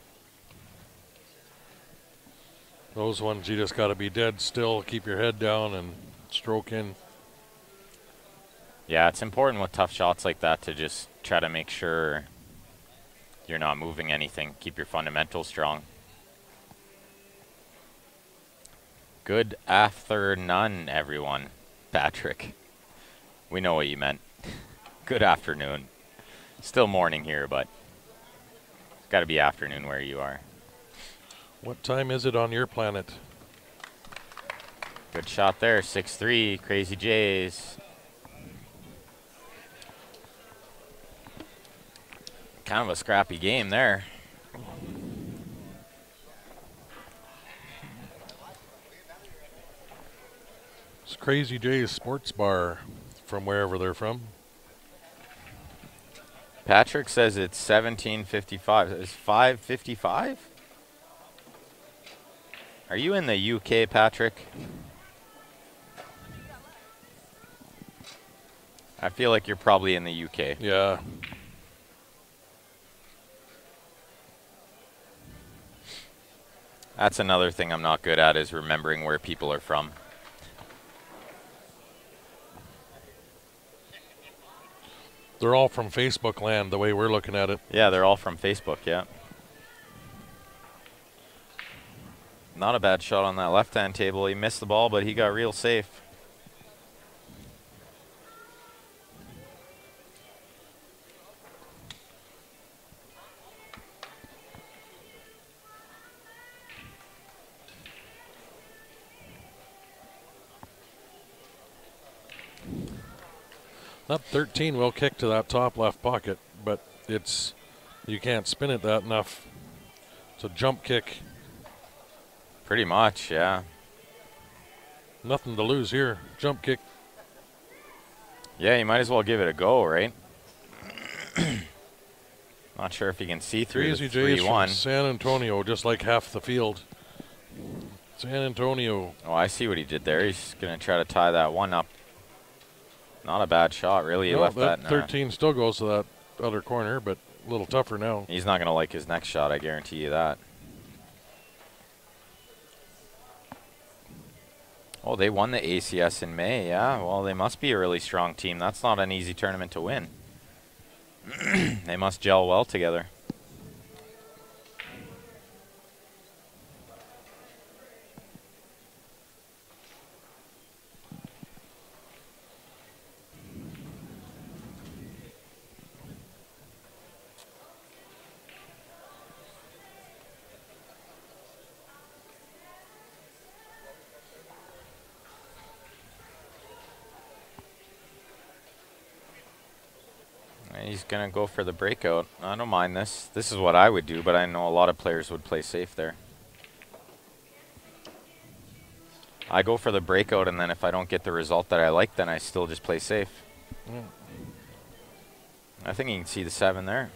Those ones you just got to be dead still, keep your head down and stroke in. Yeah, it's important with tough shots like that to just try to make sure you're not moving anything. Keep your fundamentals strong. Good afternoon, everyone. Patrick. We know what you meant. Good afternoon. Still morning here, but it's got to be afternoon where you are. What time is it on your planet? Good shot there, 6-3, Crazy J's. Kind of a scrappy game there. It's Crazy J's Sports Bar from wherever they're from. Patrick says it's 17:55. It's 5:55? Are you in the UK, Patrick? I feel like you're probably in the UK. Yeah. That's another thing I'm not good at is remembering where people are from. They're all from Facebook land, the way we're looking at it. Yeah, they're all from Facebook, yeah. Not a bad shot on that left-hand table. He missed the ball, but he got real safe. That 13 will kick to that top left pocket, but it's, you can't spin it that enough. It's a jump kick. Pretty much, yeah. Nothing to lose here. Jump kick. Yeah, you might as well give it a go, right? Not sure if you can see through Crazy the J's from 3-1. San Antonio, just like half the field. San Antonio. Oh, I see what he did there. He's going to try to tie that one up. Not a bad shot, really. He No, left that that. 13 still goes to that other corner, but a little tougher now. He's not going to like his next shot, I guarantee you that. Oh, they won the ACS in May, yeah. Well, they must be a really strong team. That's not an easy tournament to win. They must gel well together. He's going to go for the breakout. I don't mind this. This is what I would do, but I know a lot of players would play safe there. I go for the breakout, and then if I don't get the result that I like, then I still just play safe. I think you can see the 7 there.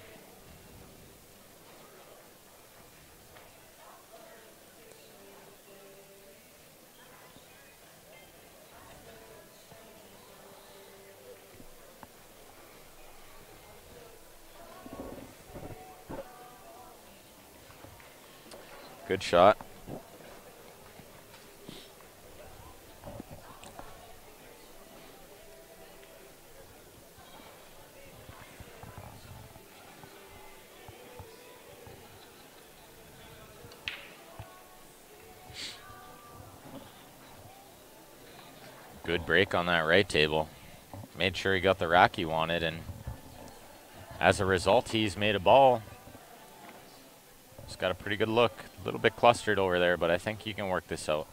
Good shot. Good break on that right table. Made sure he got the rack he wanted, and as a result, he's made a ball. He's got a pretty good look. A little bit clustered over there, but I think you can work this out.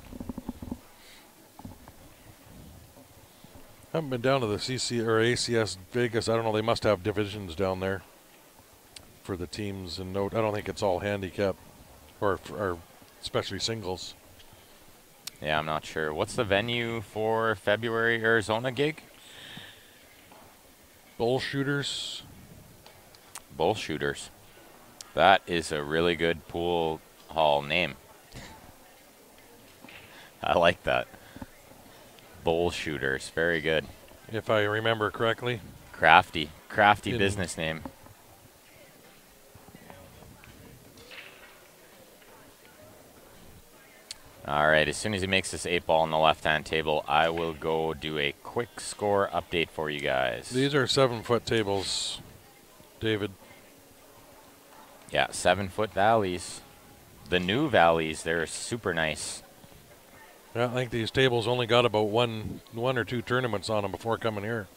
I haven't been down to the CC or ACS Vegas. I don't know. They must have divisions down there for the teams. And note, I don't think it's all handicap or especially singles. Yeah, I'm not sure. What's the venue for February Arizona gig? Bull Shooters. Bull Shooters. That is a really good pool hall name. I like that. Bull Shooters. Very good. If I remember correctly. Crafty. Crafty business name. All right, as soon as he makes this 8-ball on the left-hand table, I will go do a quick score update for you guys. These are 7-foot tables, David. Yeah, 7-foot valleys. The new valleys, they're super nice. Yeah, I think these tables only got about one or two tournaments on them before coming here.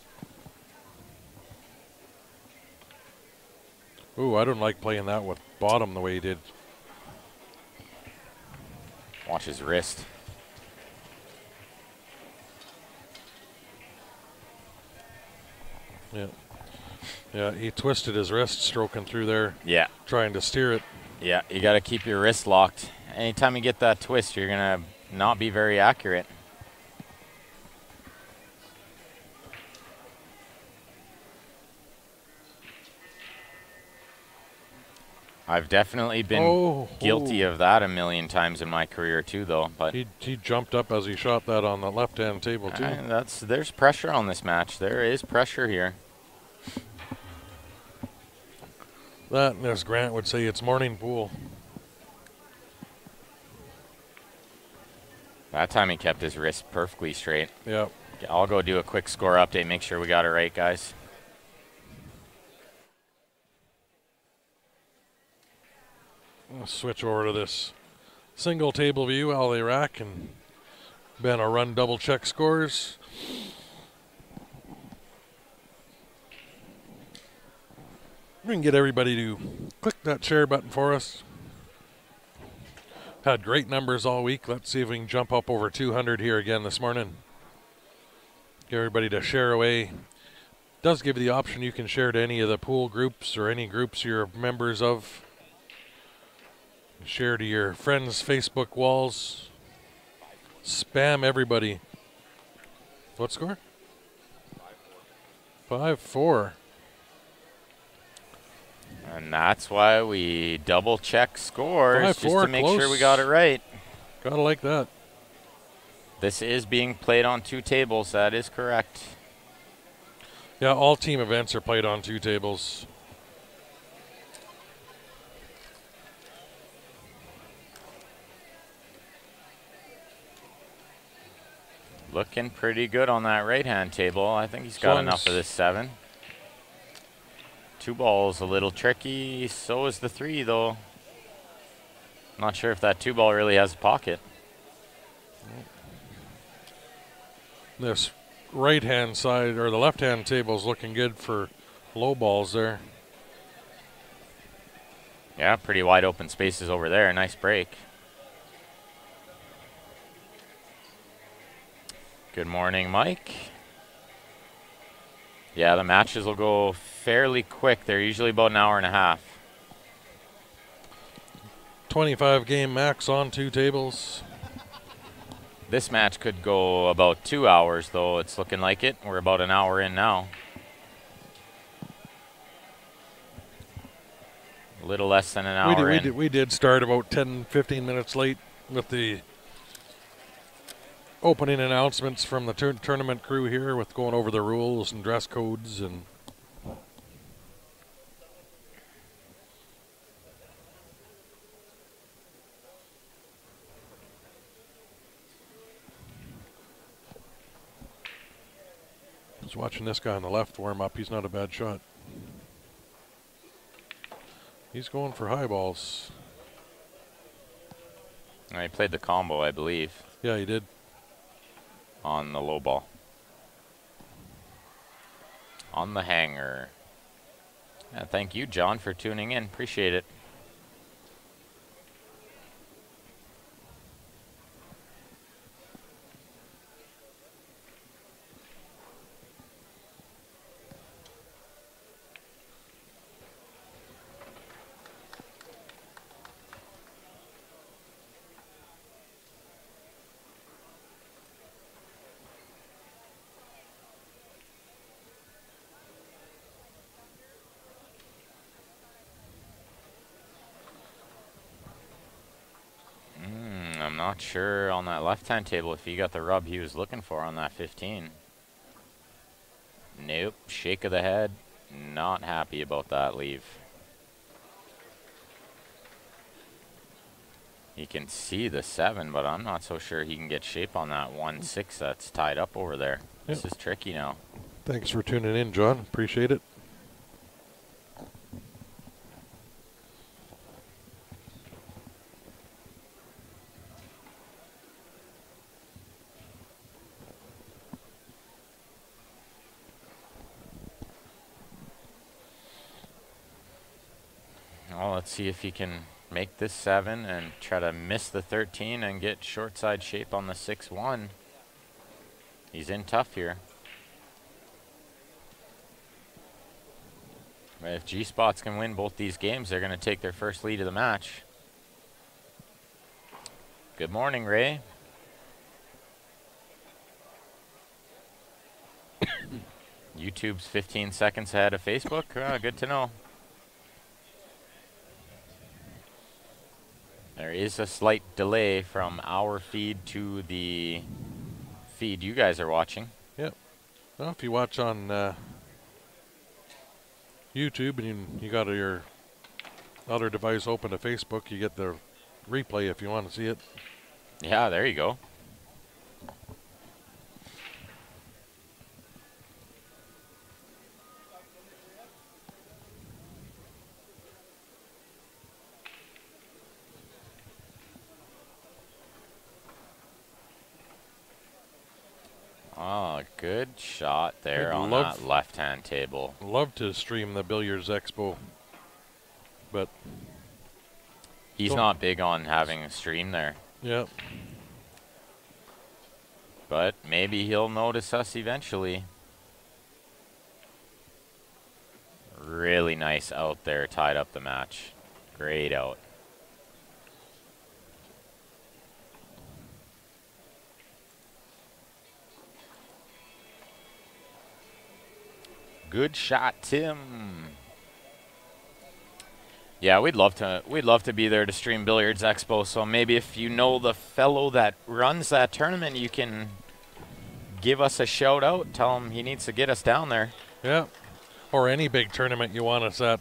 Ooh, I don't like playing that with bottom the way he did. Watch his wrist. Yeah. Yeah, he twisted his wrist stroking through there. Yeah. Trying to steer it. Yeah, you got to keep your wrist locked. Anytime you get that twist, you're going to not be very accurate. I've definitely been guilty of that a million times in my career too, though. But he jumped up as he shot that on the left-hand table too. There's pressure on this match. There is pressure here. That, as Grant would say, it's morning pool. That time he kept his wrist perfectly straight. Yeah. I'll go do a quick score update. Make sure we got it right, guys. I'll switch over to this single table view while they rack, and Ben will run double check scores. We can get everybody to click that share button for us. Had great numbers all week. Let's see if we can jump up over 200 here again this morning. Get everybody to share away. Does give you the option you can share to any of the pool groups or any groups you're members of. Share to your friends' Facebook walls. Spam everybody. What score? 5-4. And that's why we double check scores just to make sure we got it right. Gotta like that. This is being played on 2 tables. That is correct. Yeah, all team events are played on 2 tables. Looking pretty good on that right-hand table. I think he's got enough of this 7. 2 balls a little tricky. So is the 3, though. Not sure if that 2 ball really has a pocket. This right-hand side or the left-hand table is looking good for low balls there. Yeah, pretty wide open spaces over there. Nice break. Good morning, Mike. Yeah, the matches will go fairly quick. They're usually about an hour and a half. 25 game max on 2 tables. This match could go about 2 hours, though. It's looking like it. We're about an hour in now. A little less than an hour in. We did start about 10, 15 minutes late with the opening announcements from the tournament crew here, with going over the rules and dress codes and. I was watching this guy on the left warm up. He's not a bad shot. He's going for high balls. He played the combo, I believe. Yeah, he did. On the low ball. On the hanger. Yeah, thank you, John, for tuning in. Appreciate it. I'm not sure on that left-hand table if he got the rub he was looking for on that 15. Nope. Shake of the head. Not happy about that leave. He can see the 7, but I'm not so sure he can get shape on that 1-6 that's tied up over there. Yep. This is tricky now. Thanks for tuning in, John. Appreciate it. Well, let's see if he can make this 7 and try to miss the 13 and get short side shape on the 6-1. He's in tough here. But if G-Spots can win both these games, they're going to take their first lead of the match. Good morning, Ray. YouTube's 15 seconds ahead of Facebook. Good to know. There is a slight delay from our feed to the feed you guys are watching. Yep. Well, if you watch on YouTube and you got your other device open to Facebook, you get the replay if you want to see it. Yeah, there you go. Oh, good shot there on that left-hand table. Love to stream the Billiards Expo, but he's not big on having a stream there. Yeah. But maybe he'll notice us eventually. Really nice out there, tied up the match. Great out. Good shot, Tim. Yeah, we'd love to be there to stream Billiards Expo. So maybe if you know the fellow that runs that tournament, you can give us a shout out. Tell him he needs to get us down there. Yeah, or any big tournament you want us at.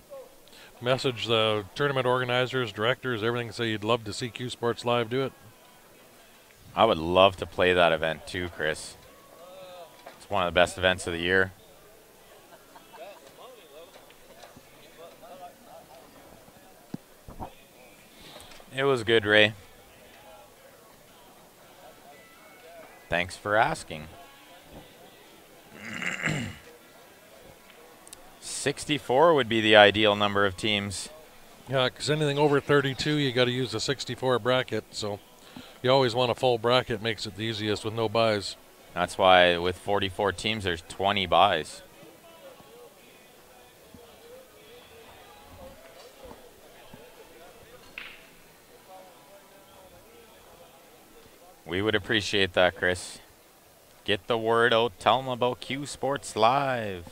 Message the tournament organizers, directors, everything. Say you'd love to see Q Sports Live do it. I would love to play that event too, Chris. It's one of the best events of the year. It was good, Ray. Thanks for asking. 64 would be the ideal number of teams. Yeah, because anything over 32, you got to use the 64 bracket. So you always want a full bracket. Makes it the easiest with no buys. That's why with 44 teams, there's 20 buys. We would appreciate that, Chris. Get the word out. Tell them about Q Sports Live.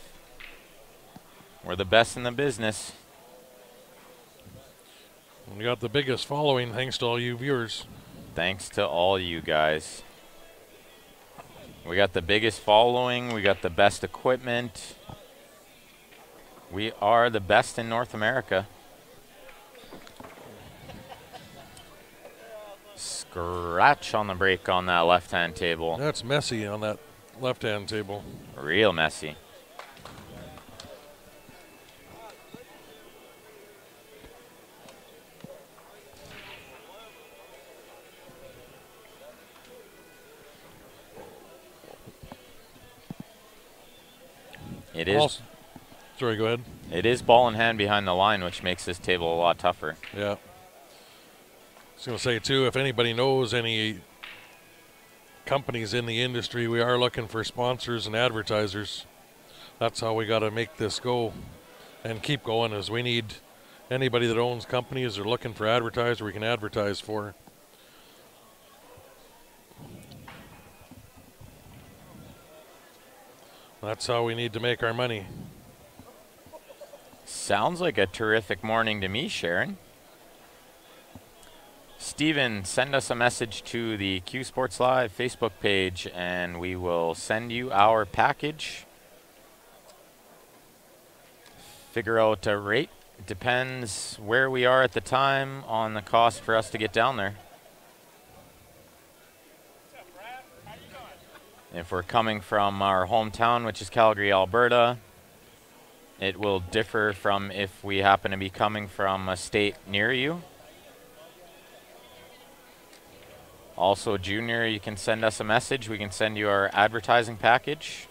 We're the best in the business. We got the biggest following thanks to all you viewers. Thanks to all you guys. We got the biggest following. We got the best equipment. We are the best in North America. Scratch on the brake on that left-hand table. That's messy on that left-hand table. Real messy. It is. Also, sorry, go ahead. It is ball in hand behind the line, which makes this table a lot tougher. Yeah. I was going to say, too, if anybody knows any companies in the industry, we are looking for sponsors and advertisers. That's how we got to make this go and keep going, is we need anybody that owns companies or looking for advertisers we can advertise for. That's how we need to make our money. Sounds like a terrific morning to me, Sharon. Steven, send us a message to the Q Sports Live Facebook page and we will send you our package. Figure out a rate. It depends where we are at the time on the cost for us to get down there. If we're coming from our hometown, which is Calgary, Alberta, it will differ from if we happen to be coming from a state near you. Also, Junior, you can send us a message. We can send you our advertising package.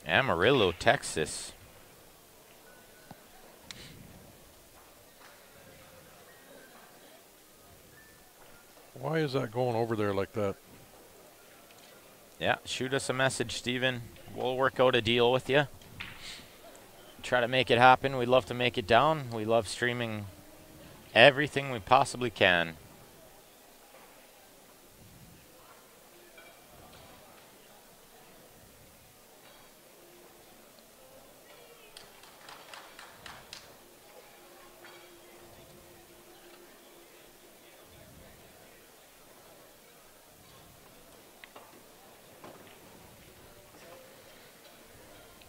Amarillo, Texas. Why is that going over there like that? Yeah, shoot us a message, Steven. We'll work out a deal with you. Try to make it happen. We'd love to make it down. We love streaming everything we possibly can.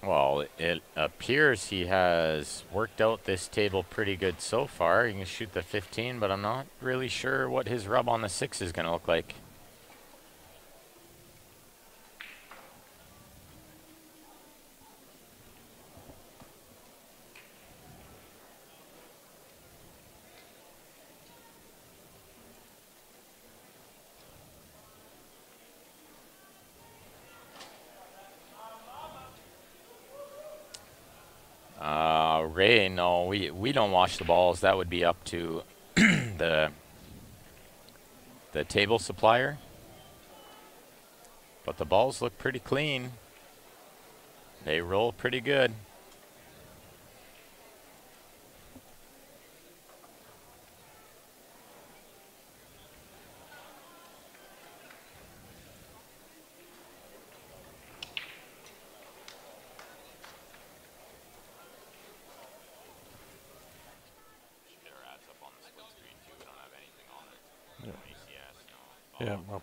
Well, it appears he has worked out this table pretty good so far. He can shoot the 15, but I'm not really sure what his rub on the 6 is going to look like. Ray, no, we don't wash the balls. That would be up to the table supplier. But the balls look pretty clean. They roll pretty good. Yeah, well.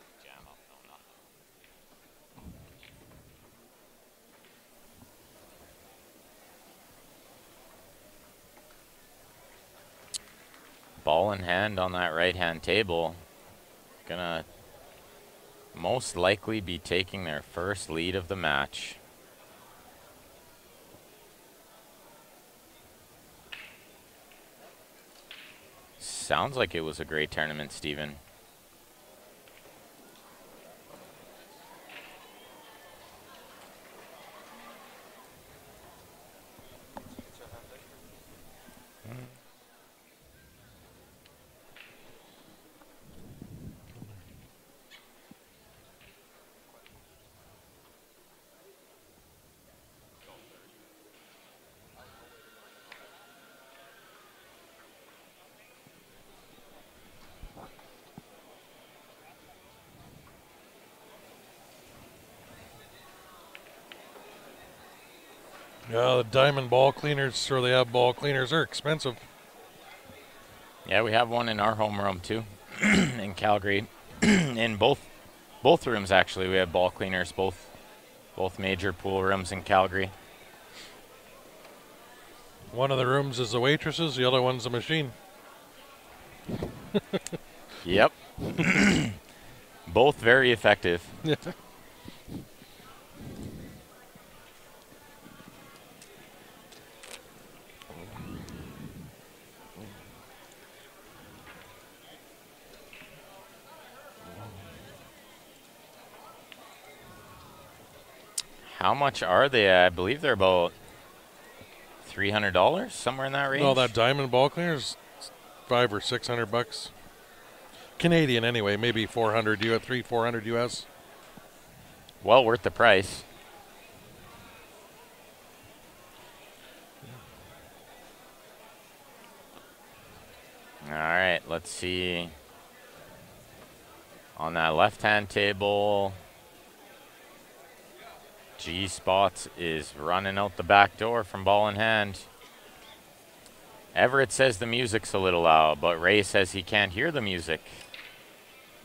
Ball in hand on that right-hand table. Gonna most likely be taking their first lead of the match. Sounds like it was a great tournament, Steven. Yeah, the diamond ball cleaners, or they have ball cleaners, are expensive. Yeah, we have one in our homeroom too, in Calgary. In both rooms actually, we have ball cleaners. Both major pool rooms in Calgary. One of the rooms is the waitresses, the other one's the machine. Yep. Both very effective. How much are they? I believe they're about $300, somewhere in that range. No, that diamond ball cleaner's $500 or $600 Canadian anyway. Maybe 400 US, 400 US. Well worth the price. All right, let's see. On that left-hand table, G-Spots is running out the back door from ball in hand. Everett says the music's a little loud, but Ray says he can't hear the music.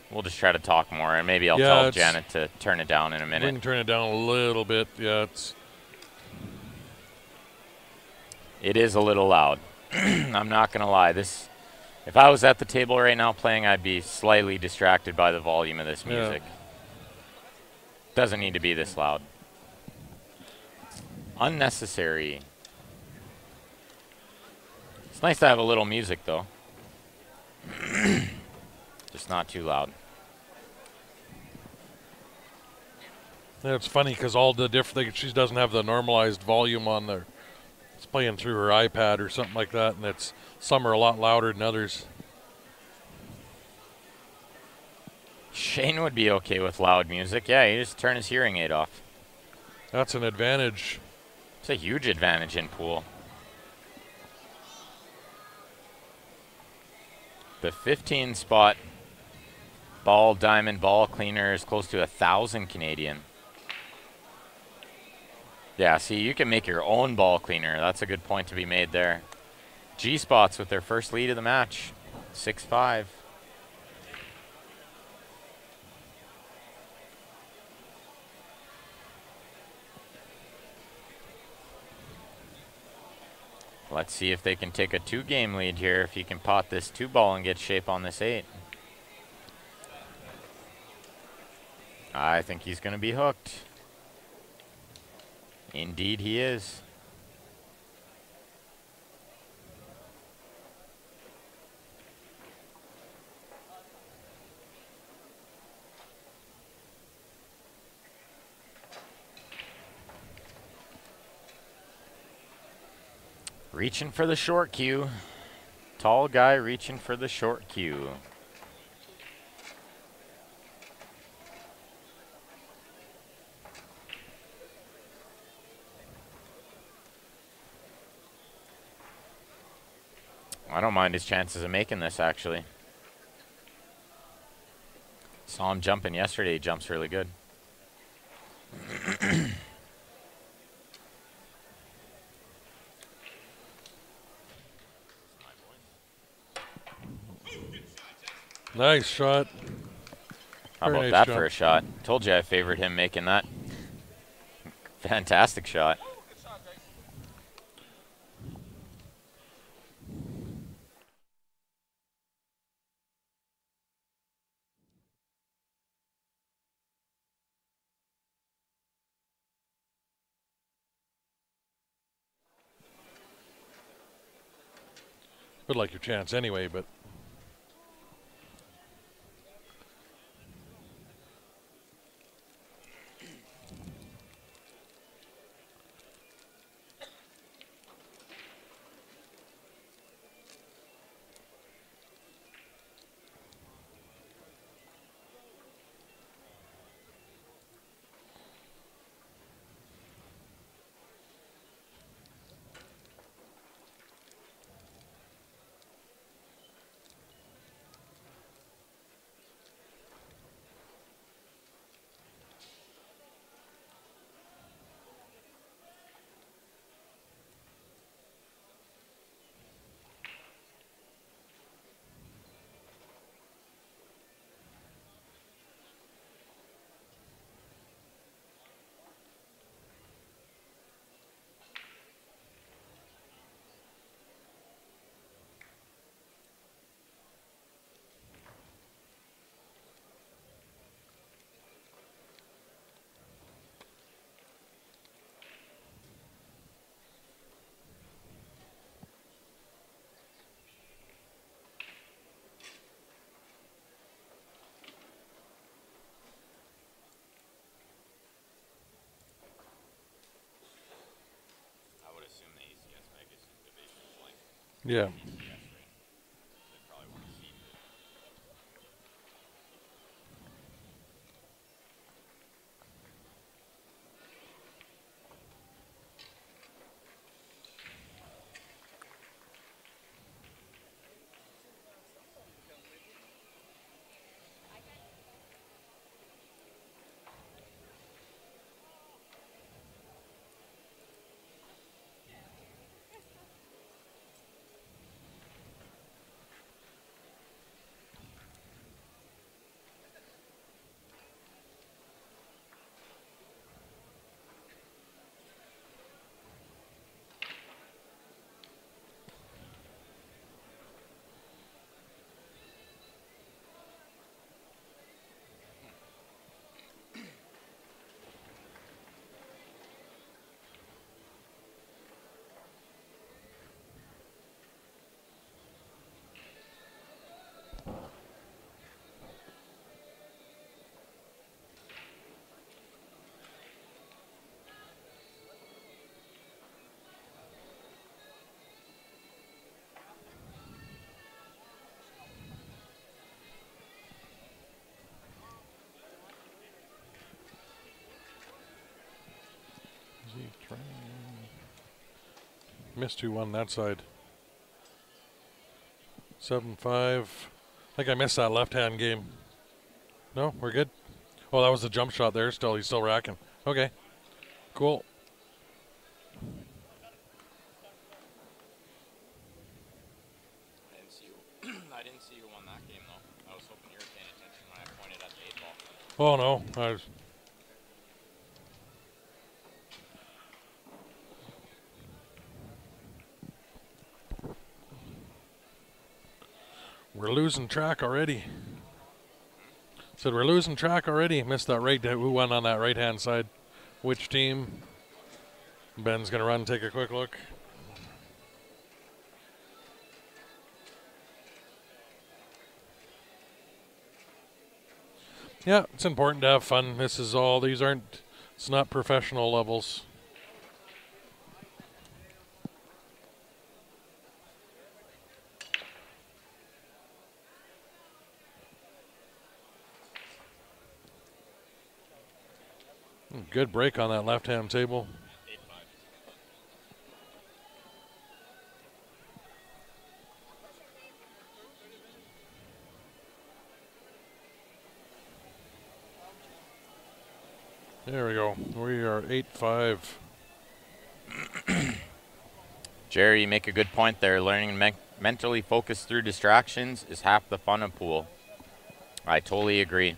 We'll just try to talk more, and maybe I'll tell Janet to turn it down in a minute. We can turn it down a little bit. Yeah, It is a little loud. I'm not going to lie. If I was at the table right now playing, I'd be slightly distracted by the volume of this music. Doesn't need to be this loud. Unnecessary. It's nice to have a little music, though. Just not too loud. Yeah, it's funny because all the different things, she doesn't have the normalized volume on there. It's playing through her iPad or something like that, and some are a lot louder than others. Shane would be okay with loud music. Yeah, he just turn his hearing aid off. That's an advantage. It's a huge advantage in pool. The 15-spot diamond ball cleaner is close to 1,000 Canadian. Yeah, see, you can make your own ball cleaner. That's a good point to be made there. G-Spots with their first lead of the match, 6-5. Let's see if they can take a 2-game lead here, if he can pot this 2-ball and get shape on this 8. I think he's going to be hooked. Indeed he is. Reaching for the short cue. Tall guy reaching for the short cue. I don't mind his chances of making this, actually. Saw him jumping yesterday. He jumps really good. Nice shot. How about that for a shot? Told you I favored him making that. Fantastic shot. Would like your chance anyway, but Yeah. Missed 2-1 that side. 7-5. I think I missed that left-hand game. No, we're good. Oh, that was the jump shot there. Still, he's still racking. Okay, cool. I didn't see who won that game though. I was hoping you were paying attention when I pointed at the 8-ball. Oh no, we're losing track already. Said we're losing track already. Missed that right. Who won on that right-hand side? Which team? Ben's gonna run, take a quick look. Yeah, it's important to have fun. These aren't, it's not professional levels. Good break on that left-hand table. There we go. We are 8-5. Jerry, you make a good point there. Learning mentally focus through distractions is half the fun of pool. I totally agree.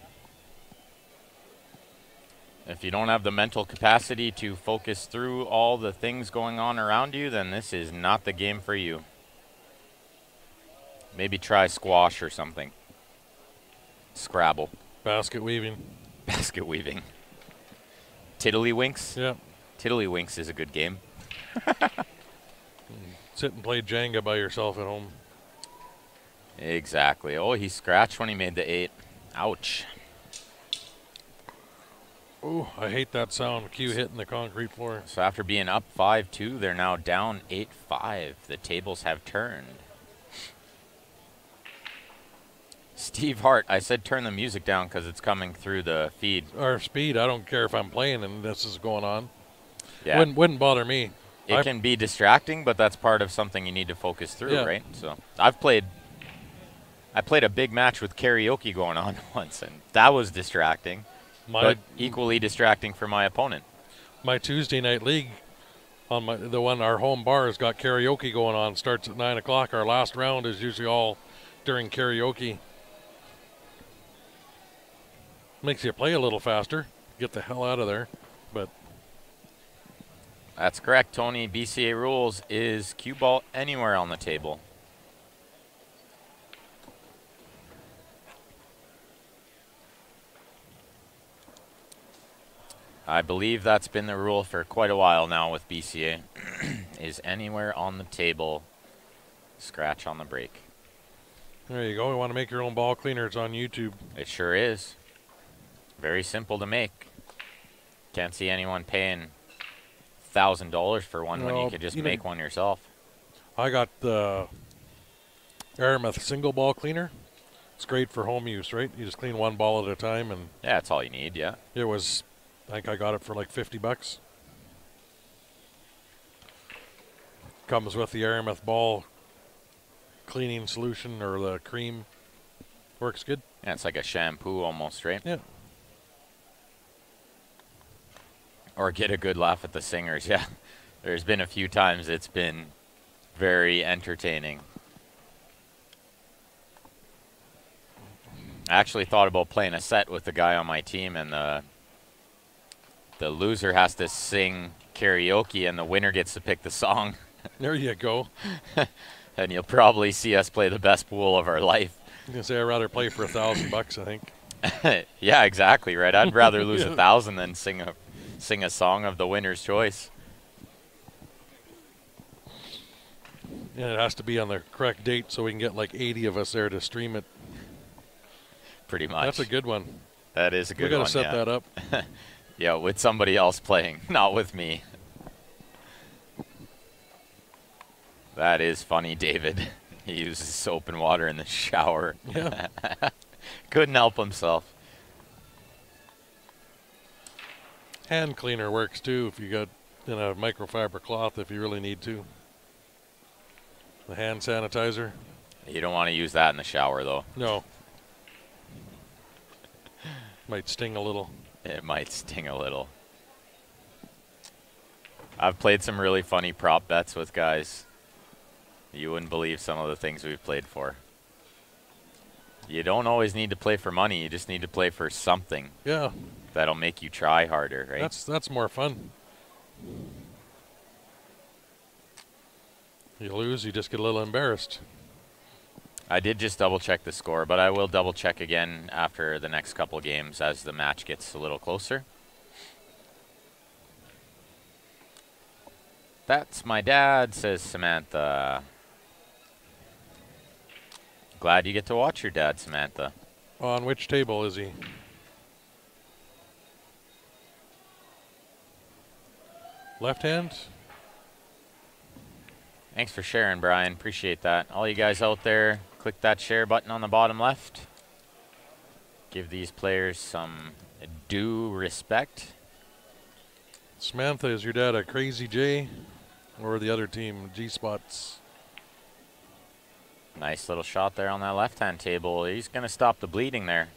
If you don't have the mental capacity to focus through all the things going on around you, then this is not the game for you. Maybe try squash or something. Scrabble. Basket weaving. Basket weaving. Tiddlywinks? Yeah. Tiddlywinks is a good game. Sit and play Jenga by yourself at home. Exactly. Oh, he scratched when he made the 8. Ouch. Oh, I hate that sound. Cue hitting the concrete floor. So after being up 5-2, they're now down 8-5. The tables have turned. Steve Hart, I said turn the music down because it's coming through the feed. Or speed, I don't care if I'm playing and this is going on. Yeah. Wouldn't bother me. It can be distracting, but that's part of something you need to focus through, Yeah. right? So I played a big match with karaoke going on once, and that was distracting, but equally distracting for my opponent. My Tuesday night league, on our home bar has got karaoke going on. Starts at 9 o'clock. Our last round is usually all during karaoke. Makes you play a little faster. Get the hell out of there. But that's correct, Tony. BCA rules is cue ball anywhere on the table. I believe that's been the rule for quite a while now with BCA. Is anywhere on the table, scratch on the break. There you go. You want to make your own ball cleaner, it's on YouTube. It sure is. Very simple to make. Can't see anyone paying $1,000 for one when you could just make one yourself. I got the Aramith single ball cleaner. It's great for home use, right? You just clean one ball at a time, and Yeah, that's all you need, yeah. it was, I think I got it for like $50. Comes with the Aramith ball cleaning solution, or the cream. Works good. Yeah, it's like a shampoo almost, right? Yeah. Or get a good laugh at the singers, yeah. There's been a few times it's been very entertaining. I actually thought about playing a set with the guy on my team, and the loser has to sing karaoke and the winner gets to pick the song. There you go. And you'll probably see us play the best pool of our life. I was gonna say I'd rather play for $1,000, I think. Yeah, exactly, right? I'd rather lose Yeah. 1,000 than sing a song of the winner's choice. And it has to be on the correct date so we can get like 80 of us there to stream it. Pretty much. That's a good one. That is a good one. We gotta set that up. Yeah, with somebody else playing, not with me. That is funny, David. He uses soap and water in the shower. Yeah. Couldn't help himself. Hand cleaner works too if you got in a microfiber cloth, if you really need to. The hand sanitizer. You don't want to use that in the shower, though. No. Might sting a little. It might sting a little. I've played some really funny prop bets with guys. You wouldn't believe some of the things we've played for. You don't always need to play for money. You just need to play for something. Yeah. That'll make you try harder, right? That's more fun. You lose, you just get a little embarrassed. I did just double check the score, but I will double check again after the next couple games as the match gets a little closer. That's my dad, says Samantha. Glad you get to watch your dad, Samantha. On which table is he? Left hand? Thanks for sharing, Brian. Appreciate that. All you guys out there, click that share button on the bottom left. Give these players some due respect. Samantha, is your dad a Crazy J or the other team, G-Spots? Nice little shot there on that left-hand table. He's going to stop the bleeding there.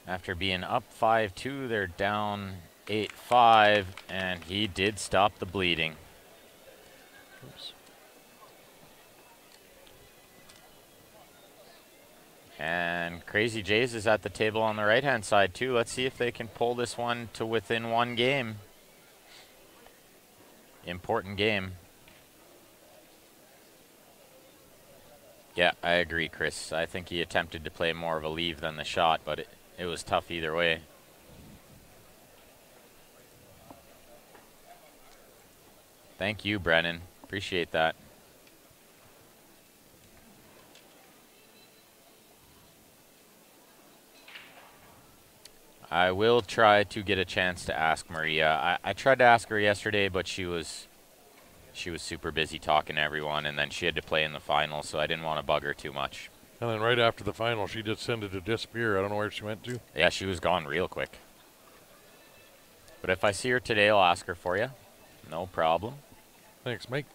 After being up 5-2, they're down 8-5, and he did stop the bleeding. Oops. And Crazy Jays is at the table on the right-hand side, too. Let's see if they can pull this one to within one game. Important game. Yeah, I agree, Chris. I think he attempted to play more of a leave than the shot, but it was tough either way. Thank you, Brennan. Appreciate that. I will try to get a chance to ask Maria. I tried to ask her yesterday, but she was super busy talking to everyone, and then she had to play in the final, so I didn't want to bug her too much. And then right after the final, she just tended to disappear. I don't know where she went to. Yeah, she was gone real quick. But if I see her today, I'll ask her for you. No problem. Thanks, Mike.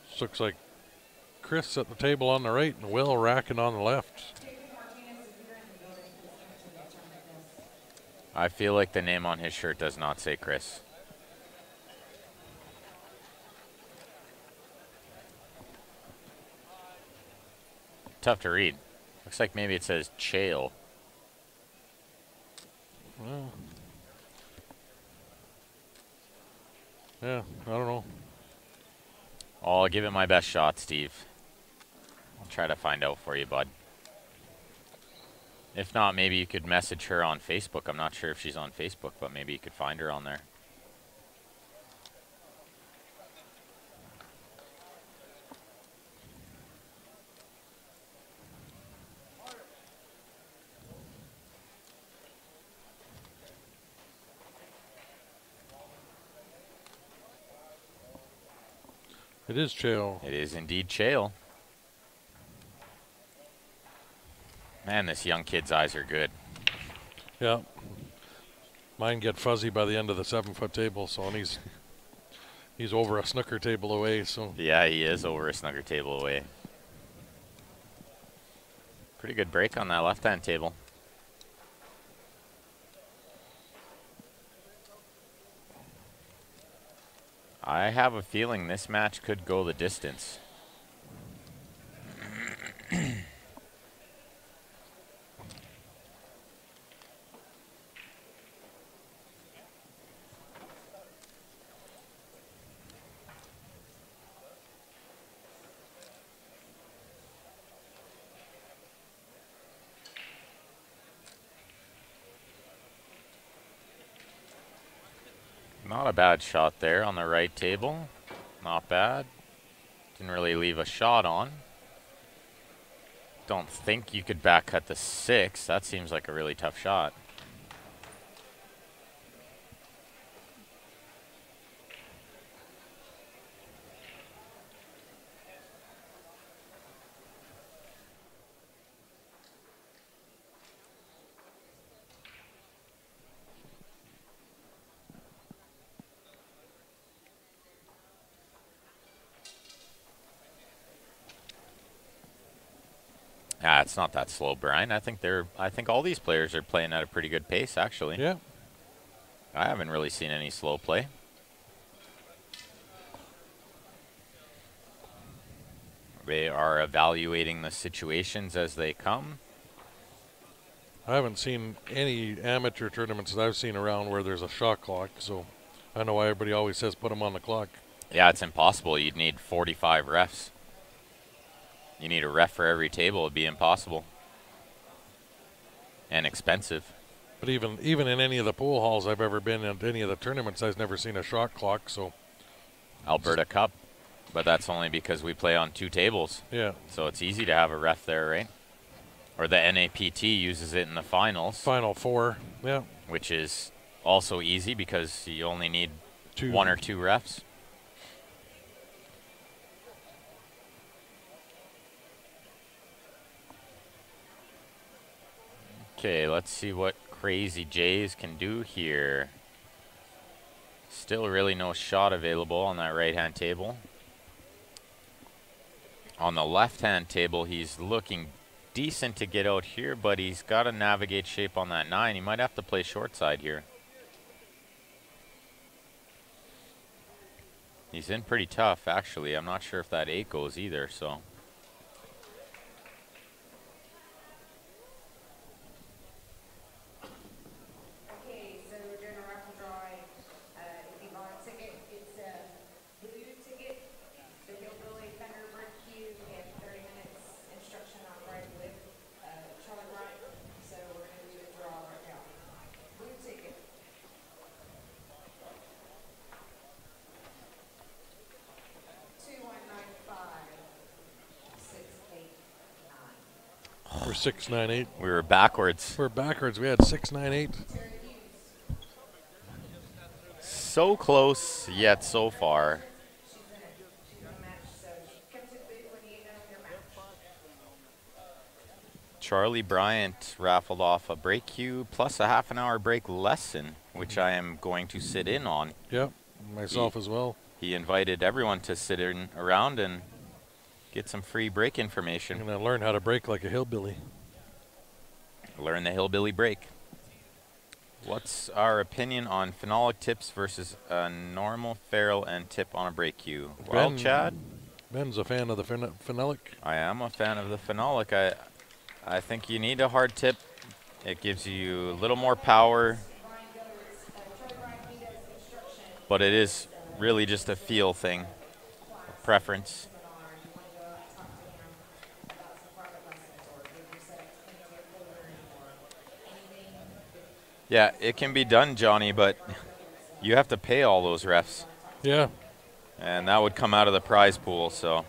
This looks like Chris at the table on the right and Will racking on the left. I feel like the name on his shirt does not say Chris. Tough to read. Looks like maybe it says Chael. Well, yeah, I don't know. I'll give it my best shot, Steve. I'll try to find out for you, bud. If not, maybe you could message her on Facebook. I'm not sure if she's on Facebook, but maybe you could find her on there. It is Chael. It is indeed Chael. Man, this young kid's eyes are good. Yeah. Mine get fuzzy by the end of the 7-foot table, so and he's over a snooker table away, so. Yeah, he is over a snooker table away. Pretty good break on that left-hand table. I have a feeling this match could go the distance. Not a bad shot there on the right table. Not bad. Didn't really leave a shot on. Don't think you could back cut the 6. That seems like a really tough shot. Ah, it's not that slow, Brian. I think all these players are playing at a pretty good pace, actually. Yeah. I haven't really seen any slow play. They are evaluating the situations as they come. I haven't seen any amateur tournaments that I've seen around where there's a shot clock, so I know why everybody always says put them on the clock. Yeah, it's impossible. You'd need 45 refs. You need a ref for every table. It'd be impossible. And expensive. But even in any of the pool halls I've ever been in, any of the tournaments, I've never seen a shot clock, so. Alberta Cup. But that's only because we play on 2 tables. Yeah. So it's easy to have a ref there, right? Or the NAPT uses it in the finals. Final 4, yeah. Which is also easy because you only need 2. 1 or 2 refs. Okay, let's see what Crazy Jays can do here. Still really no shot available on that right-hand table. On the left-hand table, he's looking decent to get out here, but he's got to navigate shape on that 9. He might have to play short side here. He's in pretty tough, actually. I'm not sure if that 8 goes either, so. We're 698. We were backwards. We're backwards. We had 698. So close, yet so far. Charlie Bryant raffled off a break cue plus a half-an-hour break lesson, which I am going to sit in on. Yep, myself as well. He invited everyone to sit in around and get some free break information. I'm going to learn how to break like a hillbilly. Learn the hillbilly break. What's our opinion on phenolic tips versus a normal ferrule and tip on a break cue? Well, Chad? Ben's a fan of the phenolic. I am a fan of the phenolic. I think you need a hard tip. It gives you a little more power. But it is really just a feel thing, a preference. Yeah, it can be done, Johnny, but you have to pay all those refs. Yeah. And that would come out of the prize pool, so.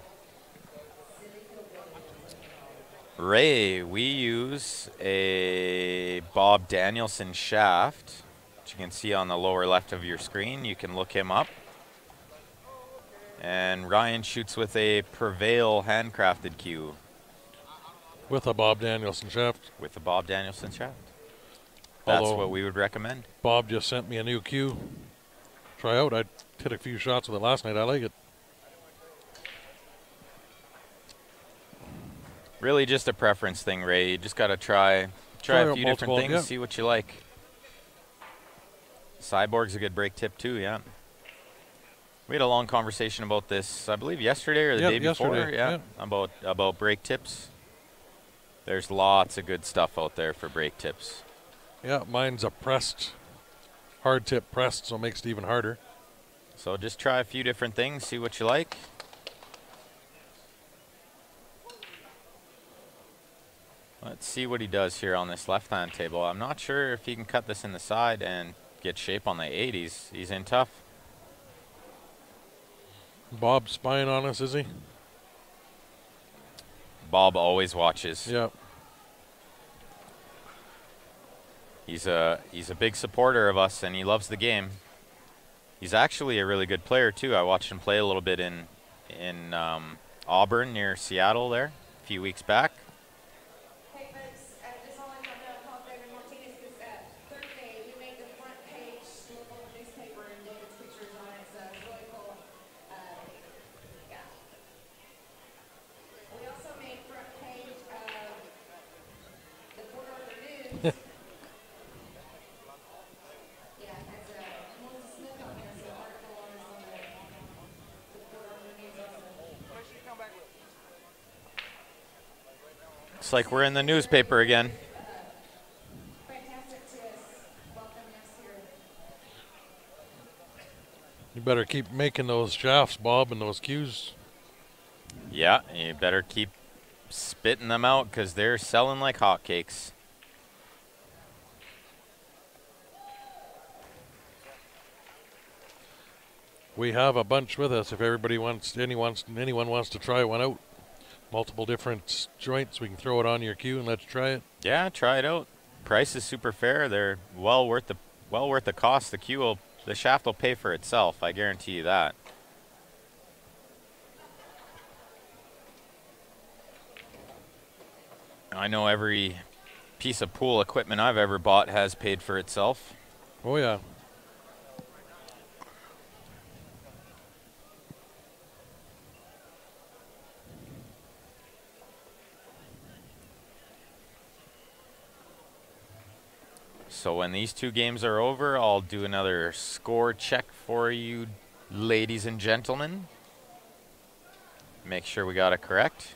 Ray, we use a Bob Danielson shaft, which you can see on the lower left of your screen. You can look him up. And Ryan shoots with a Prevail handcrafted cue. With a Bob Danielson shaft. With a Bob Danielson shaft. That's Although what we would recommend. Bob just sent me a new cue. Try out. I hit a few shots with it last night. I like it. Really just a preference thing, Ray. You just got to try a few different things, yeah. see what you like. Cyborg's a good break tip too, yeah. We had a long conversation about this, I believe yesterday or the day before. Yeah, about break tips. There's lots of good stuff out there for break tips. Yeah, mine's a pressed, hard tip pressed, so it makes it even harder. So just try a few different things, see what you like. Let's see what he does here on this left-hand table. I'm not sure if he can cut this in the side and get shape on the 80s. He's in tough. Bob's spying on us, is he? Bob always watches. Yeah. He's a big supporter of us, and he loves the game. He's actually a really good player too. I watched him play a little bit in Auburn near Seattle there a few weeks back. Hey folks, just all I want to call David Martinez because Thursday we made the front page local newspaper and David's pictures on it, so it's really cool. Yeah. We also made front page of the Port Arthur News. Yeah, it's Melissa Smith on there, so article on us on the Port Arthur News also. Looks like we're in the newspaper again. Fantastic to welcome us here. You better keep making those shafts, Bob, and those cues. Yeah, you better keep spitting them out because they're selling like hotcakes. We have a bunch with us. If anyone wants to try one out, multiple different joints, we can throw it on your cue and let's try it. Yeah, try it out. Price is super fair. They're well worth the cost. The shaft will pay for itself. I guarantee you that. I know every piece of pool equipment I've ever bought has paid for itself. Oh yeah. So when these two games are over, I'll do another score check for you, ladies and gentlemen. Make sure we got it correct.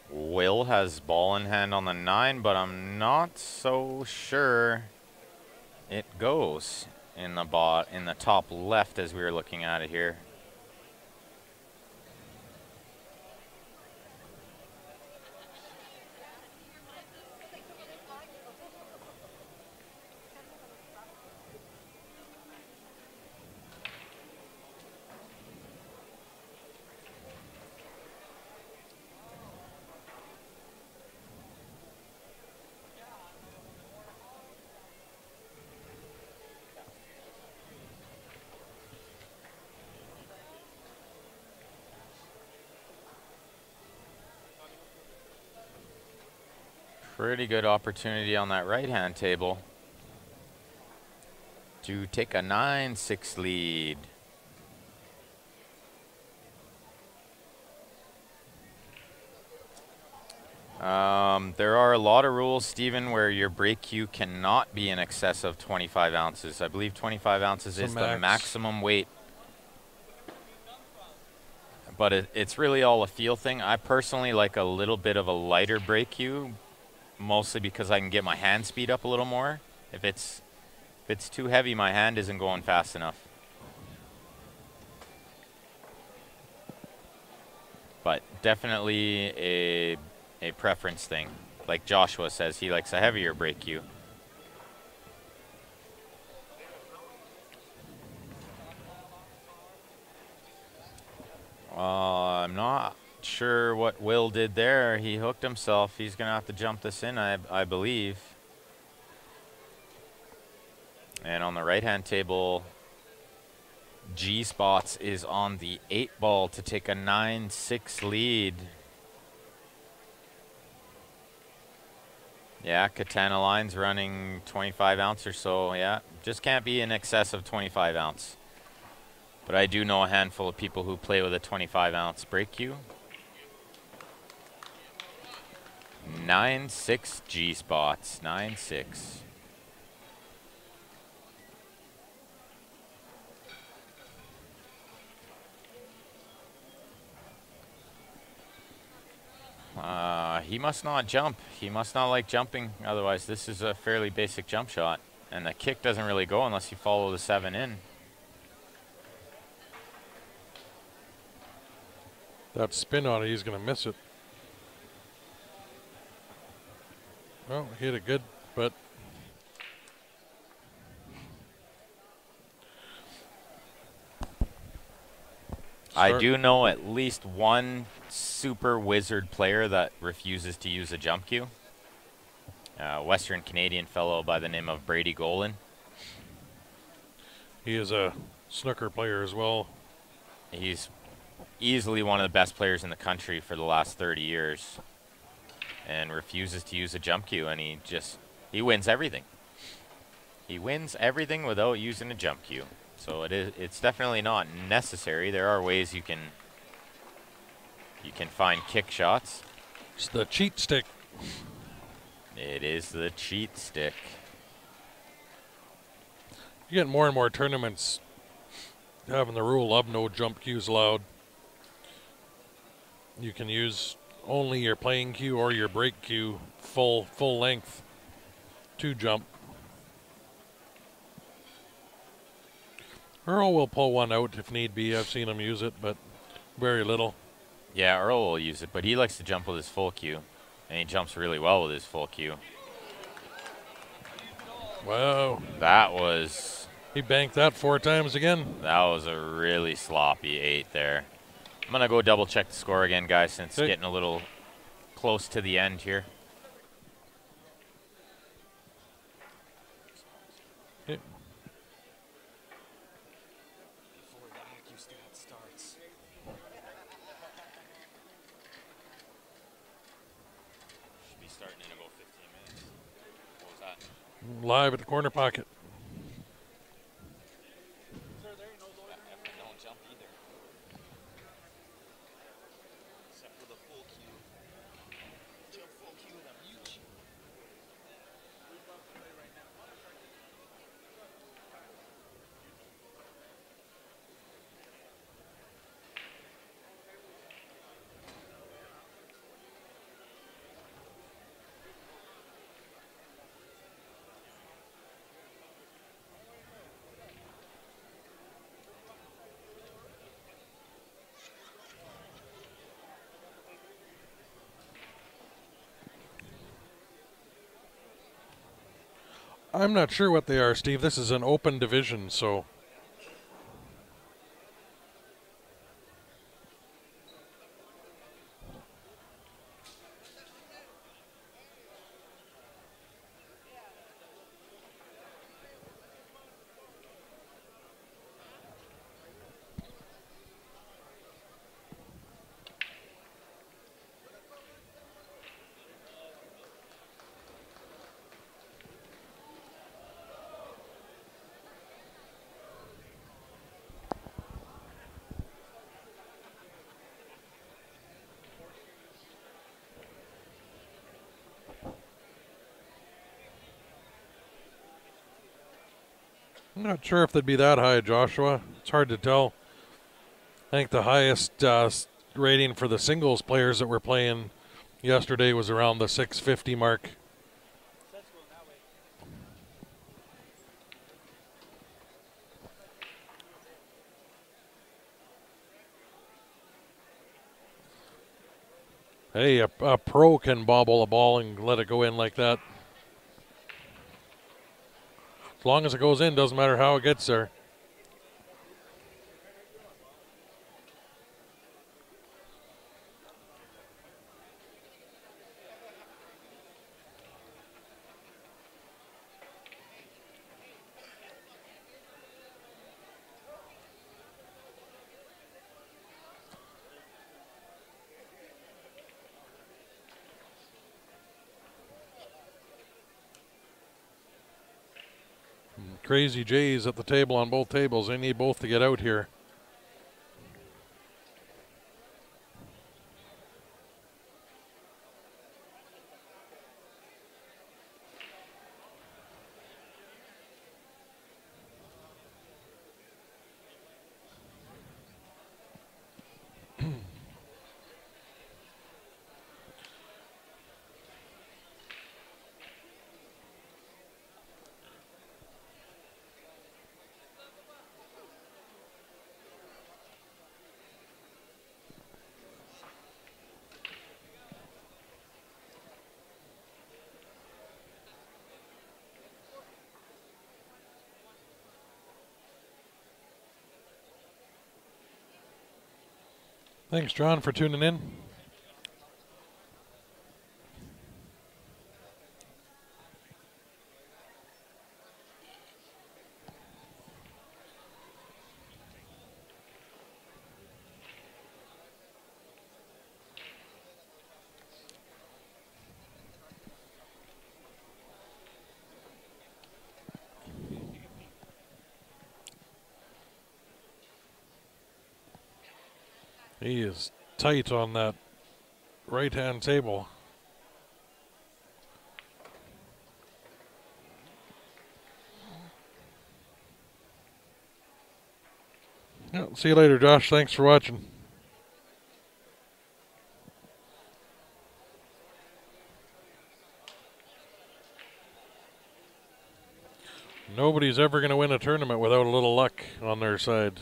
Will has ball in hand on the 9, but I'm not so sure it goes in the top left as we were looking at it here. Pretty good opportunity on that right-hand table to take a 9-6 lead. There are a lot of rules, Stephen, where your break cue cannot be in excess of 25 ounces. I believe 25 ounces is the maximum weight. But it's really all a feel thing. I personally like a little bit of a lighter break cue, mostly because I can get my hand speed up a little more. If it's too heavy, my hand isn't going fast enough. But definitely a a preference thing. Like Joshua says, he likes a heavier break cue. I'm not sure what Will did there. He hooked himself. He's going to have to jump this in, I believe. And on the right-hand table, G-Spots is on the 8-ball to take a 9-6 lead. Yeah, Katana line's running 25 ounce or so. Yeah, just can't be in excess of 25 ounce. But I do know a handful of people who play with a 25 ounce break cue. 9-6 G-Spots, 9-6. He must not jump. He must not like jumping. Otherwise, this is a fairly basic jump shot. And the kick doesn't really go unless you follow the 7 in. That spin on it, he's going to miss it. Well, hit it good, but I do know at least one super wizard player that refuses to use a jump cue. Western Canadian fellow by the name of Brady Golan. He is a snooker player as well. He's easily one of the best players in the country for the last 30 years and refuses to use a jump cue, and he wins everything. He wins everything without using a jump cue. So it's definitely not necessary. There are ways you can find kick shots. It's the cheat stick. It is the cheat stick. You get more and more tournaments having the rule of no jump cues allowed. You can use only your playing cue or your break cue full length to jump. Earl will pull one out if need be. I've seen him use it, but very little. Yeah, Earl will use it, but he likes to jump with his full cue, and he jumps really well with his full cue. Wow. That was... He banked that 4 times again. That was a really sloppy 8 there. I'm going to go double check the score again, guys, since it's getting a little close to the end here. Okay. Before the ACS stat starts. Should be starting in about 15 minutes. What was that? Live at the corner pocket. Don't jump either. Except for the full cue. Jump full cue and I'm mute. I'm not sure what they are, Steve. This is an open division, so... I'm not sure if they'd be that high, Joshua. It's hard to tell. I think the highest rating for the singles players that were playing yesterday was around the 650 mark. Hey, a pro can bobble a ball and let it go in like that. As long as it goes in, doesn't matter how it gets there. Crazy J's at the table on both tables. They need both to get out here. Thanks, John, for tuning in. He is tight on that right-hand table. Yeah, see you later, Josh. Thanks for watching. Nobody's ever going to win a tournament without a little luck on their side.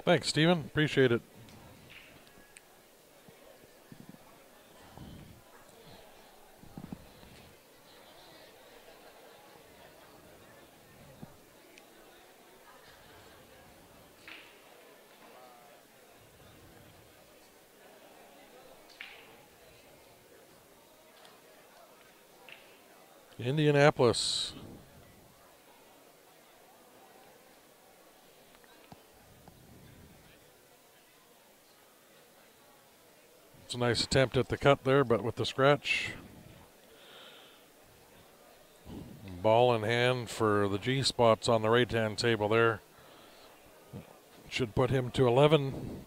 Thanks, Steven. Appreciate it. Indianapolis. It's a nice attempt at the cut there, but with the scratch. Ball in hand for the G spots on the right-hand table there. Should put him to 11.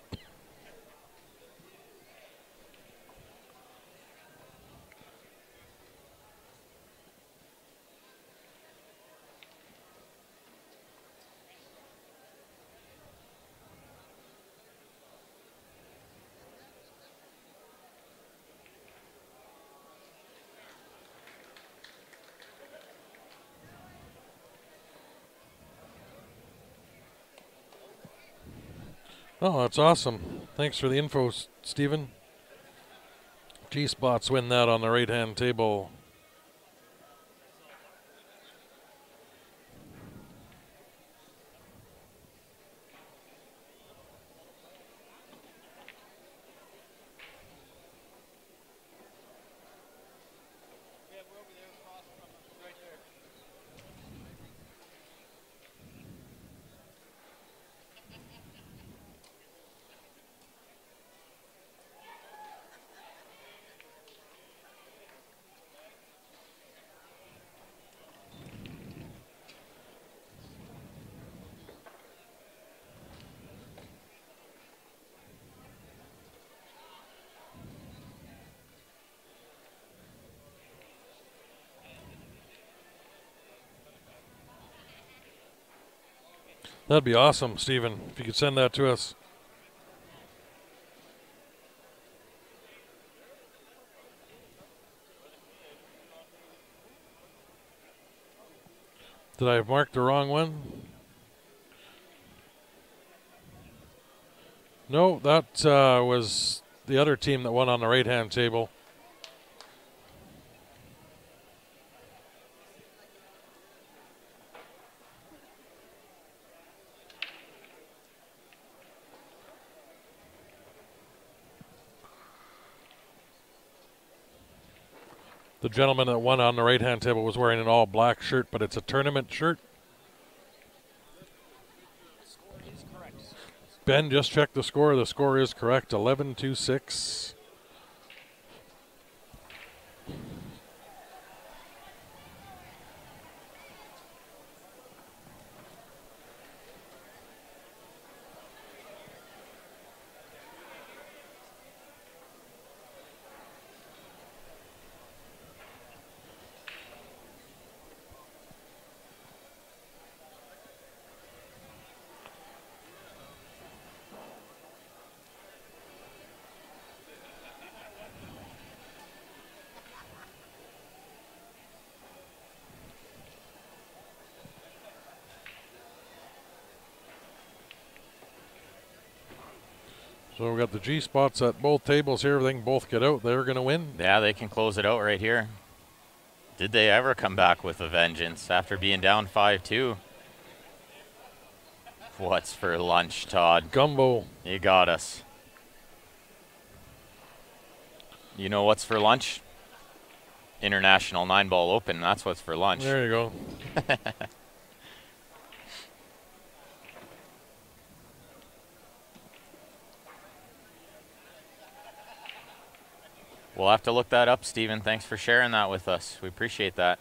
Oh, that's awesome. Thanks for the info, Steven. G-spots win that on the right-hand table. That'd be awesome, Stephen, if you could send that to us. Did I mark the wrong one? No, that was the other team that won on the right-hand table. The gentleman that won on the right-hand table was wearing an all-black shirt, but it's a tournament shirt. Ben just checked the score. The score is correct, 11-6. So we've got the G spots at both tables here. They can both get out. They're going to win. Yeah, they can close it out right here. Did they ever come back with a vengeance after being down 5-2? What's for lunch, Todd? Gumbo. You got us. You know what's for lunch? International 9-ball open. That's what's for lunch. There you go. We'll have to look that up, Stephen. Thanks for sharing that with us. We appreciate that.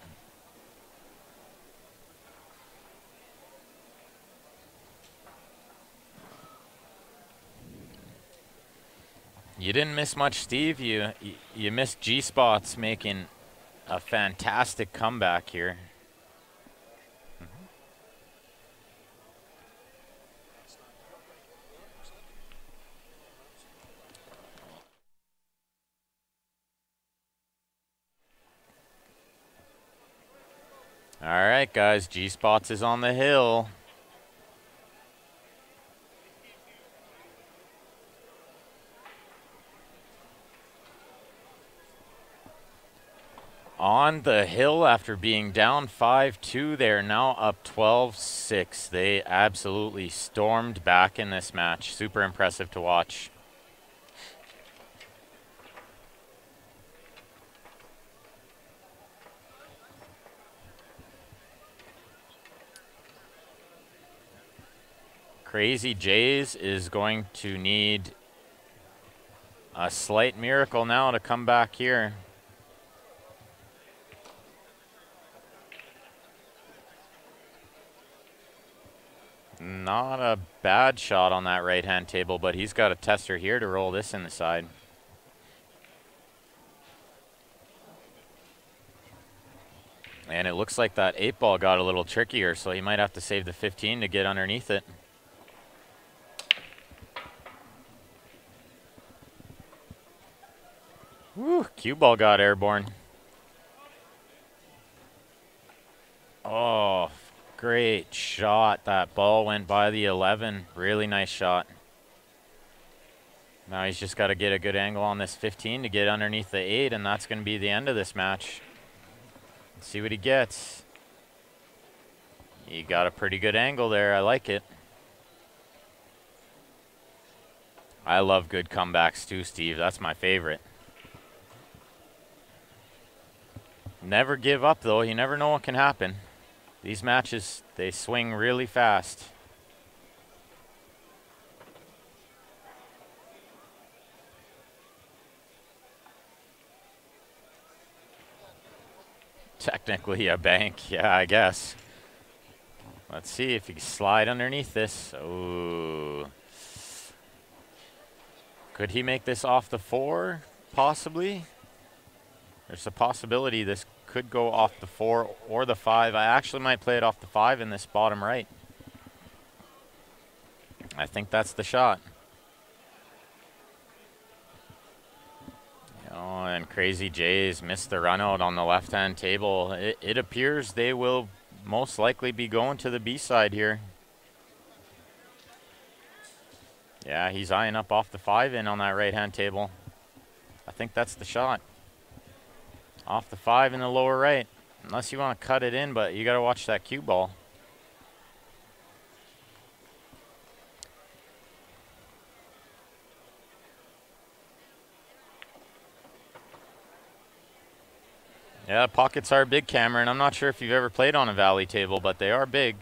You didn't miss much, Steve. You missed G-Spots making a fantastic comeback here. All right, guys, G-Spots is on the hill. On the hill after being down 5-2, they're now up 12-6. They absolutely stormed back in this match. Super impressive to watch. Crazy Jays is going to need a slight miracle now to come back here. Not a bad shot on that right-hand table, but he's got a tester here to roll this in the side. And it looks like that 8-ball got a little trickier, so he might have to save the 15 to get underneath it. Woo, cue ball got airborne. Oh, great shot. That ball went by the 11. Really nice shot. Now he's just got to get a good angle on this 15 to get underneath the 8, and that's going to be the end of this match. Let's see what he gets. He got a pretty good angle there. I like it. I love good comebacks too, Steve. That's my favorite. Never give up, though. You never know what can happen. These matches, they swing really fast. Technically a bank, yeah, I guess. Let's see if you can slide underneath this. Oh. Could he make this off the 4? Possibly. There's a possibility this could go off the 4 or the 5. I actually might play it off the 5 in this bottom right. I think that's the shot. Oh, and Crazy Jays missed the run out on the left-hand table. It appears they will most likely be going to the B side here. Yeah, he's eyeing up off the 5-in on that right-hand table. I think that's the shot. Off the 5 in the lower right. Unless you want to cut it in, but you got to watch that cue ball. Yeah, pockets are big, Cameron. I'm not sure if you've ever played on a valley table, but they are big.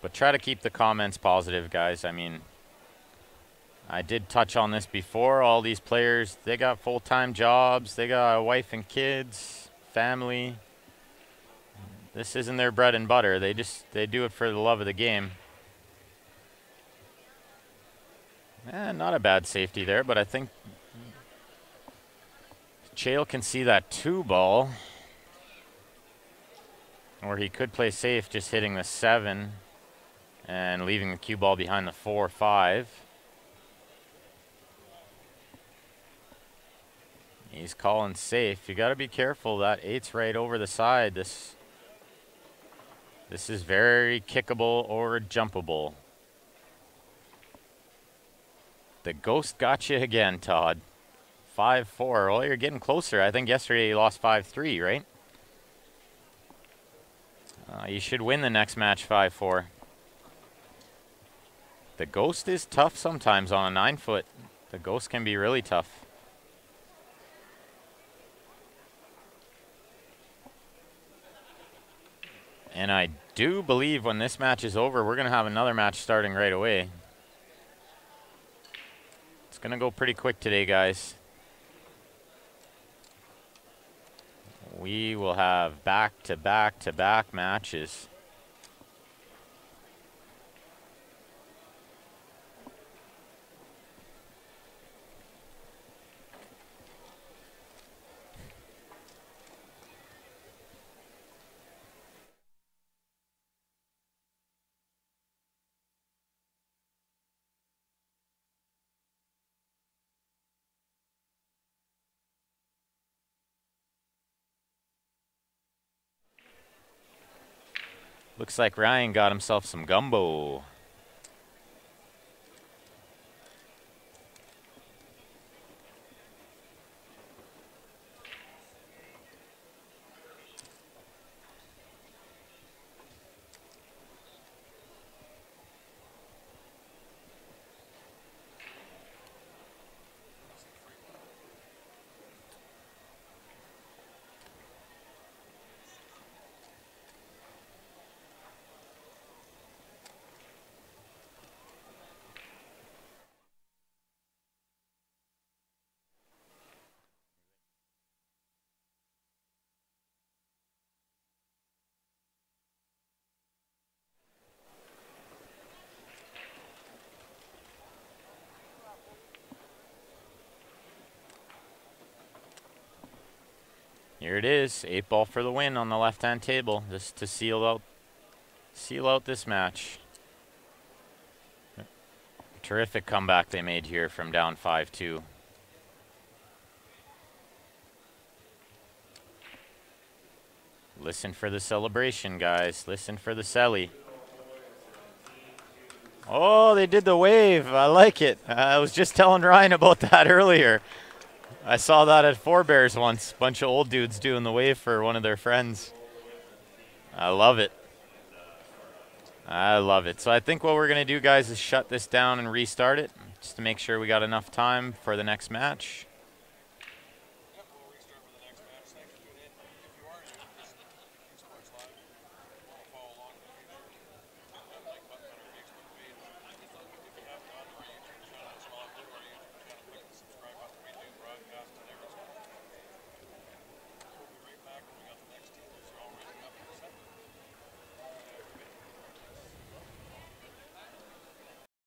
But try to keep the comments positive, guys. I mean, I did touch on this before. All these players, they got full-time jobs. They got a wife and kids, family. This isn't their bread and butter. They do it for the love of the game. Not a bad safety there, but I think Chael can see that 2 ball. Or he could play safe just hitting the 7 and leaving the cue ball behind the 4-5. He's calling safe. You got to be careful. That 8's right over the side. This is very kickable or jumpable. The ghost got you again, Todd. 5-4. Well, you're getting closer. I think yesterday you lost 5-3, right? You should win the next match 5-4. The ghost is tough sometimes on a 9-foot. The ghost can be really tough. And I do believe when this match is over, we're going to have another match starting right away. It's going to go pretty quick today, guys. We will have back-to-back-to-back matches. Looks like Ryan got himself some gumbo. Here it is, 8 ball for the win on the left-hand table, just to seal out this match. Terrific comeback they made here from down 5-2. Listen for the celebration, guys. Listen for the celly. Oh, they did the wave. I like it. I was just telling Ryan about that earlier. I saw that at Four Bears once. Bunch of old dudes doing the wave for one of their friends. I love it. I love it. So I think what we're going to do, guys, is shut this down and restart it just to make sure we got enough time for the next match.